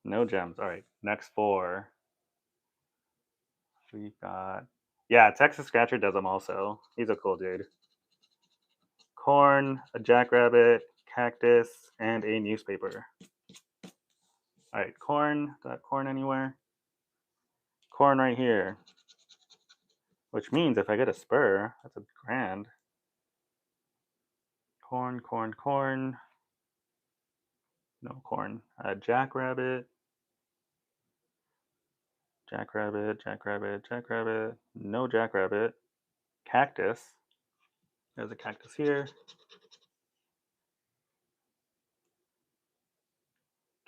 No gems. All right. Next four. We got. Yeah, Texas Scratcher does them also. He's a cool dude. Corn, a jackrabbit, cactus, and a newspaper. All right, corn. Got corn anywhere? Corn right here. Which means if I get a spur, that's a grand. Corn, corn, corn. No corn. Jackrabbit. Jackrabbit, jackrabbit, jackrabbit. No jackrabbit. Cactus. There's a cactus here.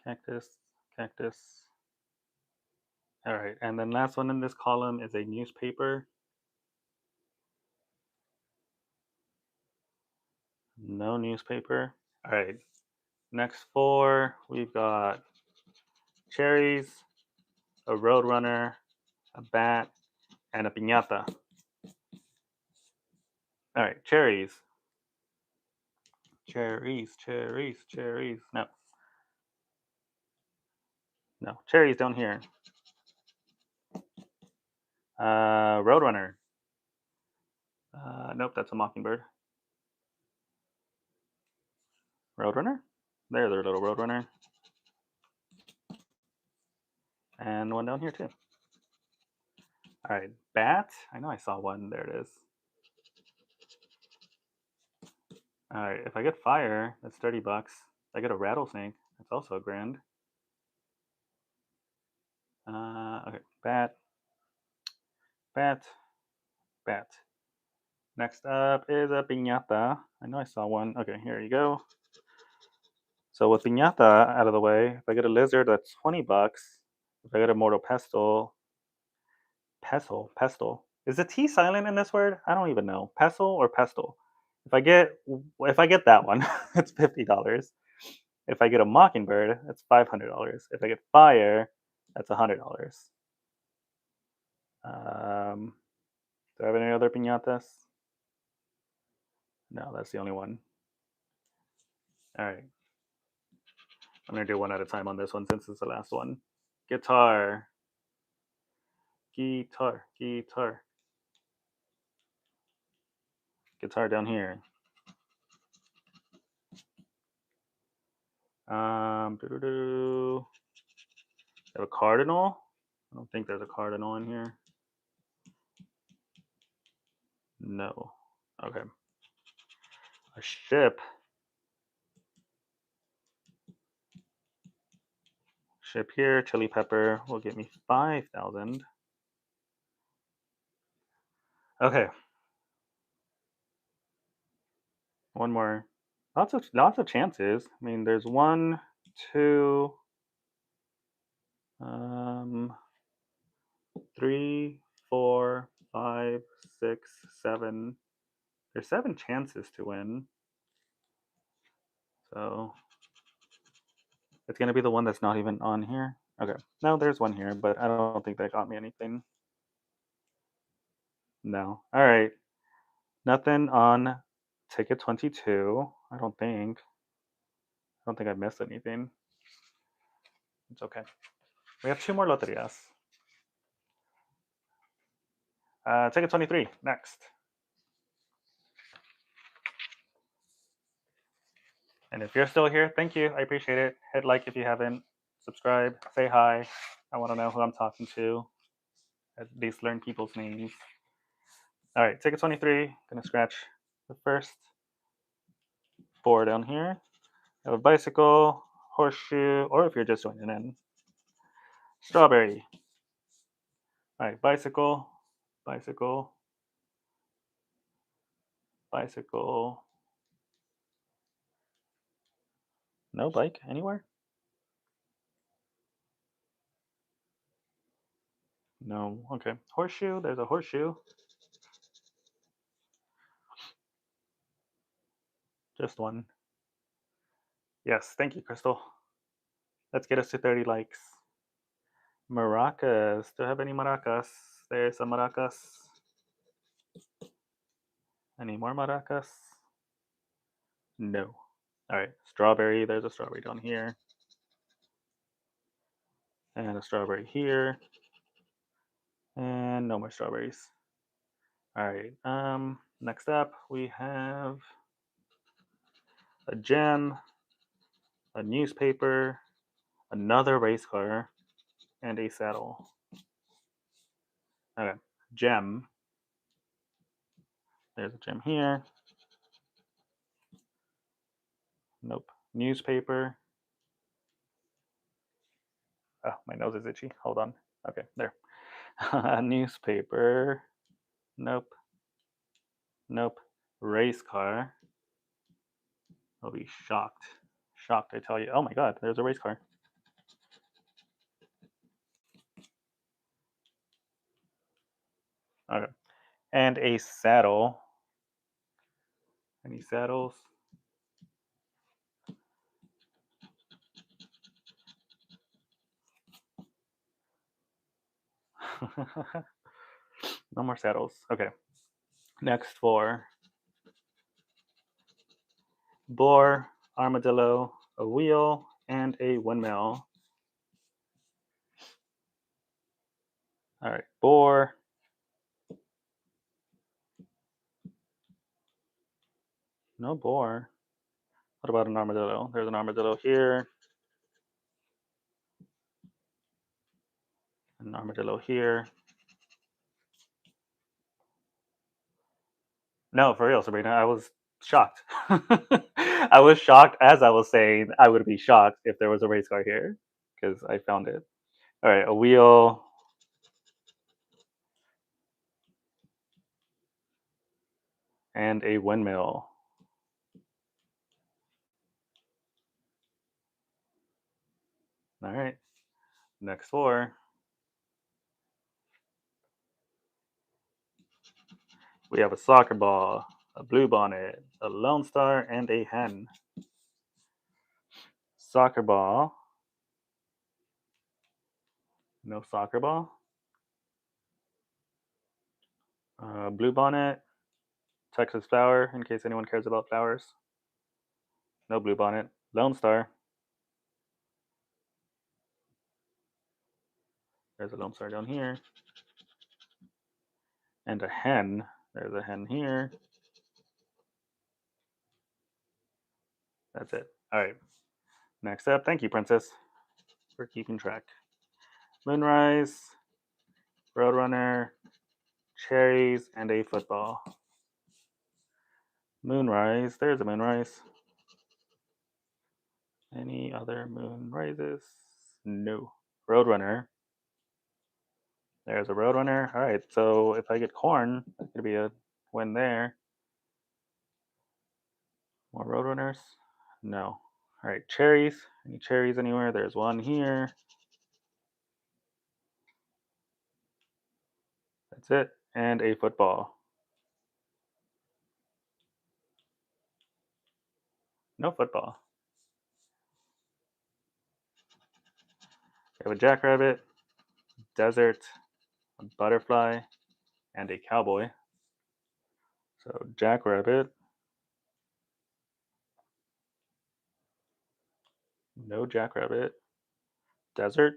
Cactus, cactus. All right, and then last one in this column is a newspaper. No newspaper. All right, next four, we've got cherries, a roadrunner, a bat, and a piñata. All right, cherries. Cherries, cherries, cherries. No. No, cherries down here. Roadrunner. Nope, that's a mockingbird. Roadrunner? There's their little roadrunner. And one down here too. All right, bat. I know I saw one. There it is. All right, if I get fire, that's $30. If I get a rattlesnake, that's also a grand. Okay, bat, bat, bat. Next up is a piñata. I know I saw one. Okay, here you go. So with piñata out of the way, if I get a lizard, that's $20. If I get a mortal pestle, pestle. Is the T silent in this word? I don't even know. Pestle or pestle? If I get that one, it's $50. If I get a mockingbird, that's $500. If I get fire, that's $100. Do I have any other piñatas? No, that's the only one. All right. I'm gonna do one at a time on this one since it's the last one. Guitar. Guitar. Guitar. Guitar down here. Doo-doo-doo. Have a cardinal. I don't think there's a cardinal in here. No. Okay. A ship. Ship here. Chili pepper will get me 5,000. Okay. One more. Lots of chances. I mean, there's one, two, um, three, four, five, six, seven. There's 7 chances to win. So it's gonna be the one that's not even on here. Okay. No, there's one here, but I don't think that got me anything. No. All right. Nothing on ticket 22. I don't think. I don't think I missed anything. It's okay. We have 2 more loterias. Ticket 23 next. And if you're still here, thank you. I appreciate it. Hit like if you haven't. Subscribe. Say hi. I want to know who I'm talking to. At least learn people's names. All right, ticket 23. Gonna scratch the first 4 down here. I have a bicycle, horseshoe, or if you're just joining in, strawberry. All right, bicycle, bicycle, bicycle. No bike anywhere? No. Okay. Horseshoe. There's a horseshoe. Just one. Yes. Thank you, Crystal. Let's get us to 30 likes. Maracas. Do I have any maracas? There's some maracas. Any more maracas? No. All right, strawberry. There's a strawberry down here, and a strawberry here, and no more strawberries. All right. Next up, we have a gem, a newspaper, another race car, and a saddle. Okay. Gem. There's a gem here. Nope. Newspaper. Oh, my nose is itchy. Hold on. Okay, there. Newspaper. Nope. Nope. Race car. I'll be shocked. Shocked, I tell you. Oh my god, there's a race car. Okay. And a saddle. Any saddles? No more saddles. Okay. Next four. Boar, armadillo, a wheel, and a windmill. All right. Boar. No boar. What about an armadillo? There's an armadillo here. An armadillo here. No, for real, Sabrina. I was shocked. I was shocked as I was saying I would be shocked if there was a race car here because I found it. All right, a wheel. And a windmill. All right. Next four. We have a soccer ball, a blue bonnet, a Lone Star, and a hen. Soccer ball. No soccer ball. Blue bonnet, Texas flower, in case anyone cares about flowers. No blue bonnet. Lone Star. There's a Lone Star down here. And a hen. There's a hen here. That's it. All right. Next up, thank you, Princess, for keeping track. Moonrise, Roadrunner, cherries, and a football. Moonrise. There's a moonrise. Any other moonrises? No. Roadrunner. There's a Roadrunner. All right, so if I get corn, that's going to be a win there. More Roadrunners? No. All right, cherries. Any cherries anywhere? There's one here. That's it. And a football. No football. We have a jackrabbit, desert, a butterfly, and a cowboy. So jackrabbit. No jackrabbit. Desert.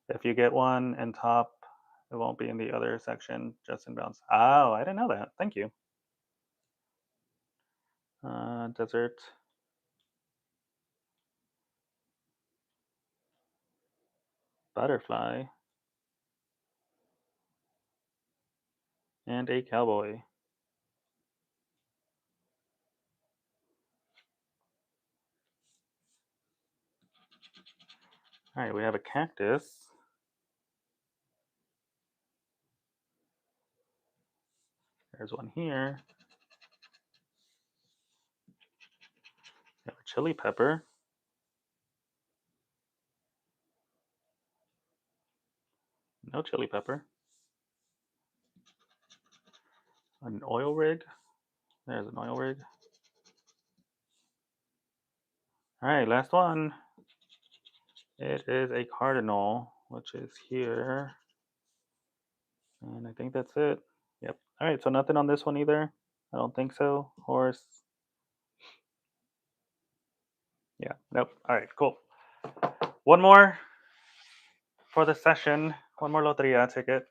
If you get one in top, it won't be in the other section, just in bounds. Oh, I didn't know that. Thank you. Desert. Butterfly. And a cowboy. All right, we have a cactus. There's one here. We have a chili pepper. No chili pepper. An oil rig. There's an oil rig. All right, last one. It is a cardinal. which is here. And I think that's it. Yep. All right, so nothing on this one either. I don't think so. Horse. Yeah. Nope. All right, cool. One more for the session. One more loteria ticket.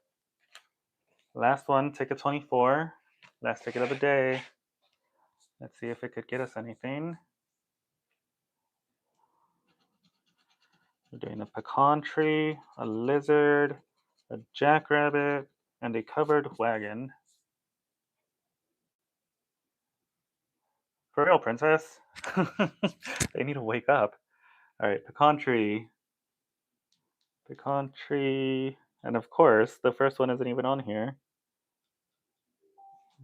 Last one, ticket 24. Last ticket of the day. Let's see if it could get us anything. We're doing a pecan tree, a lizard, a jackrabbit, and a covered wagon. For real, princess. They need to wake up. All right, pecan tree, and of course, the first one isn't even on here.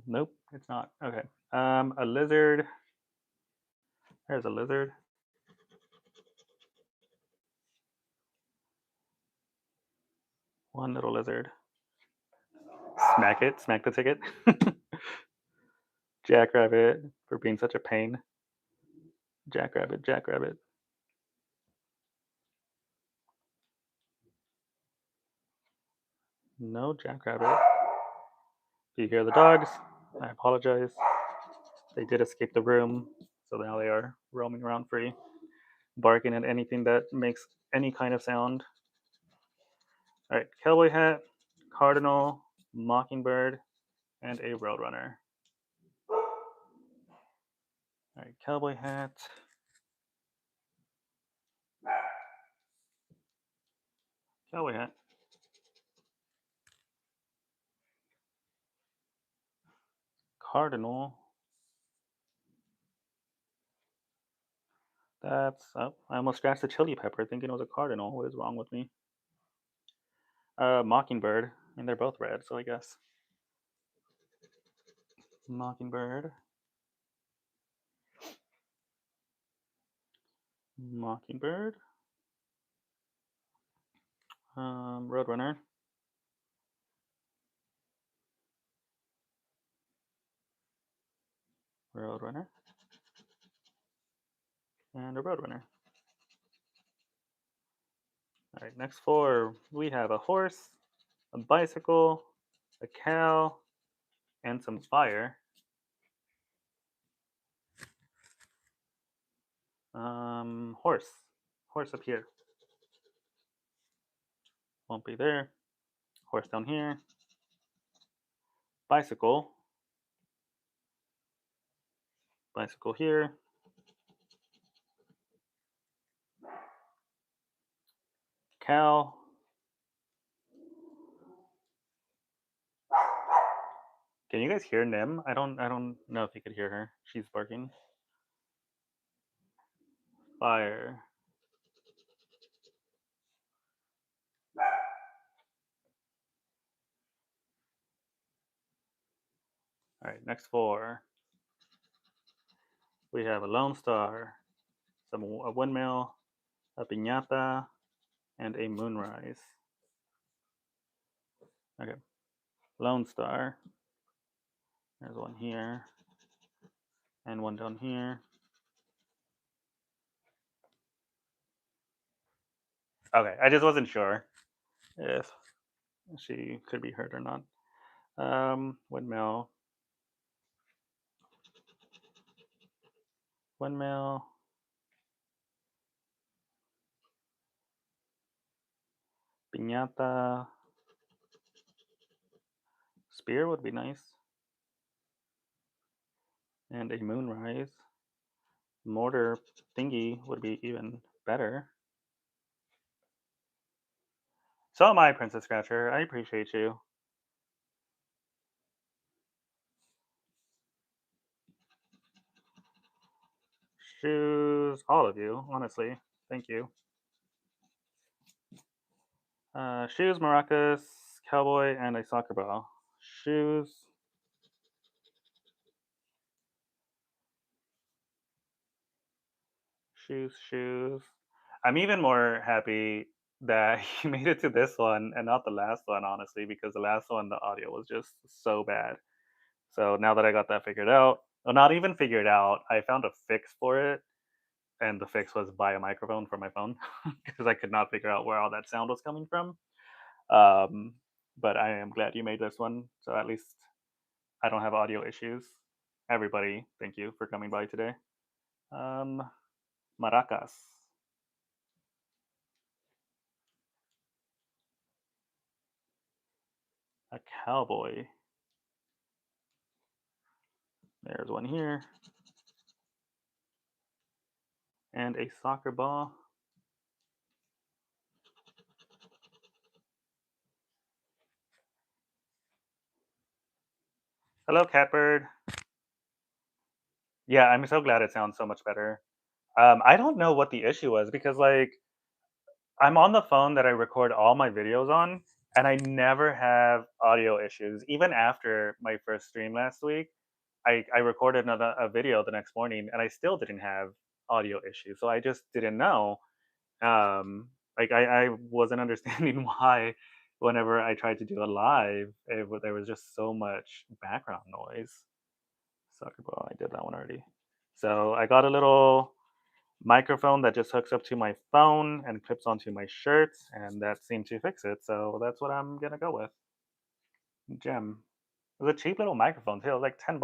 Nope, it's not. Okay. A lizard. There's a lizard. One little lizard. Smack it. Smack the ticket. Jackrabbit for being such a pain. Jackrabbit. Jackrabbit. No jackrabbit. Do you hear the dogs? I apologize. They did escape the room, so now they are roaming around free, barking at anything that makes any kind of sound. All right, cowboy hat, cardinal, mockingbird, and a roadrunner. All right, cowboy hat. Cowboy hat. Cardinal. That's up. I almost scratched the chili pepper thinking it was a cardinal. What is wrong with me? Mockingbird. I mean, they're both red, so I guess. Mockingbird. Mockingbird. Roadrunner. Roadrunner. And a roadrunner. All right, next four. We have a horse, a bicycle, a cow, and some fire. Horse. Horse up here. Won't be there. Horse down here. Bicycle. Bicycle here. Cow. Can you guys hear Nim? I don't know if you could hear her. She's barking. Fire. All right, next four. We have a Lone Star, a windmill, a piñata, and a moonrise. Okay, Lone Star. There's one here, and one down here. Okay, I just wasn't sure if she could be heard or not. Windmill, windmill, piñata, spear would be nice, and a moonrise. Mortar thingy would be even better. So am I, Princess Scratcher. I appreciate you. Shoes, all of you, honestly. Thank you. Shoes, maracas, cowboy, and a soccer ball. Shoes. Shoes. I'm even more happy that he made it to this one and not the last one, honestly, because the last one, the audio was just so bad. So now that I got that figured out, well, not even figured out, I found a fix for it. and the fix was buy a microphone for my phone because I could not figure out where all that sound was coming from. Um, but I am glad you made this one, so at least I don't have audio issues. Everybody, thank you for coming by today. Um, Maracas, a cowboy. There's one here, and a soccer ball. Hello, Catbird. Yeah, I'm so glad it sounds so much better. I don't know what the issue was because, like, I'm on the phone that I record all my videos on, and I never have audio issues. Even after my first stream last week, I recorded a video the next morning, and I still didn't have audio issues. So I just didn't know. Like I wasn't understanding why whenever I tried to do a live, there was just so much background noise. Soccer ball, I did that one already. So I got a little microphone that just hooks up to my phone and clips onto my shirt, and that seemed to fix it. So that's what I'm gonna go with. Gem. It was a cheap little microphone too. It was like $10.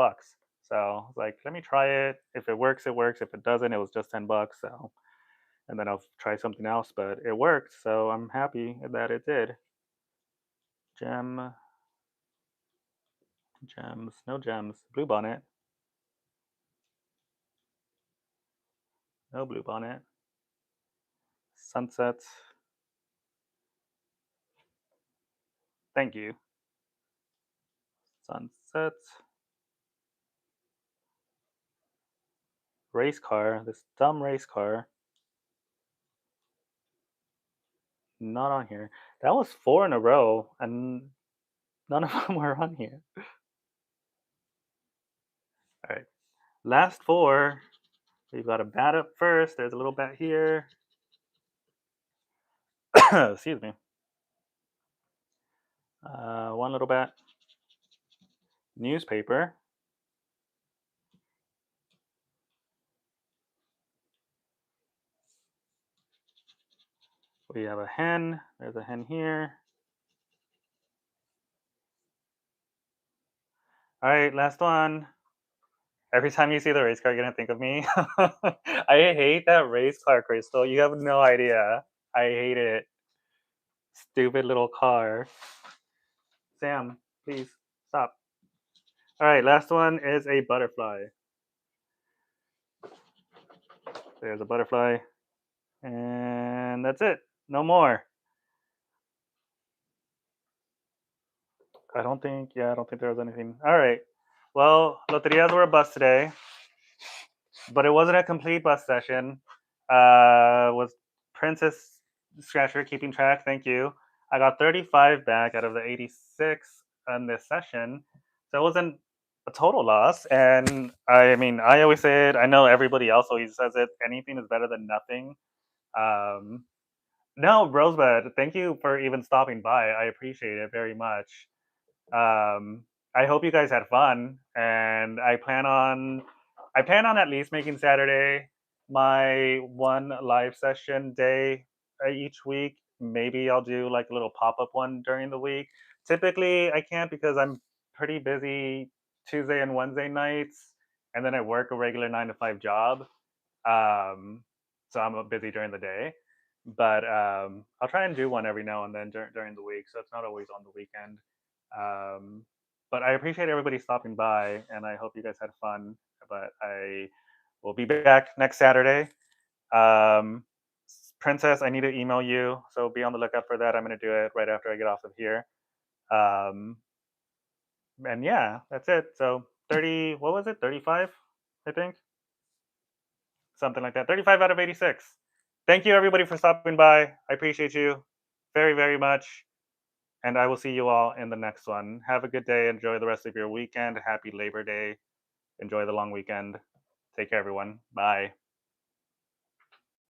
So I was like, let me try it. If it works, it works. If it doesn't, it was just $10. So and then I'll try something else. But it worked, so I'm happy that it did. Gem, gems, no gems. Blue bonnet, no blue bonnet. Sunset. Thank you. Sunset. Race car. This dumb race car. Not on here. That was 4 in a row, and none of them were on here. Alright. Last 4. We've got a bat up first. There's a little bat here. Excuse me. One little bat. Newspaper. We have a hen. There's a hen here. Alright, last one. Every time you see the race car, you're gonna think of me. I hate that race car, Crystal. You have no idea. I hate it. Stupid little car. Sam, please stop. All right, last one is a butterfly. There's a butterfly. And that's it. No more. I don't think there was anything. All right. Well, loterias were a bust today, but it wasn't a complete bust session. Was Princess Scratcher keeping track? Thank you. I got 35 back out of the 86 in this session. So it wasn't a total loss. And I mean, I always say it. I know everybody else always says it. Anything is better than nothing. Um, no, Rosebud, thank you for even stopping by. I appreciate it very much. I hope you guys had fun, and I plan on at least making Saturday my one live session day each week. Maybe I'll do like a little pop up one during the week. Typically, I can't because I'm pretty busy Tuesday and Wednesday nights, and then I work a regular 9 to 5 job. Um, so I'm busy during the day. But I'll try and do one every now and then during the week, so it's not always on the weekend. Um, but I appreciate everybody stopping by, and I hope you guys had fun. But I will be back next Saturday. Um, Princess, I need to email you, so be on the lookout for that. I'm going to do it right after I get off of here. Um, and yeah, that's it. So 30, what was it? 35, I think, something like that. 35 out of 86. Thank you, everybody, for stopping by. I appreciate you very, very much. And I will see you all in the next one. Have a good day. Enjoy the rest of your weekend. Happy Labor Day. Enjoy the long weekend. Take care, everyone. Bye.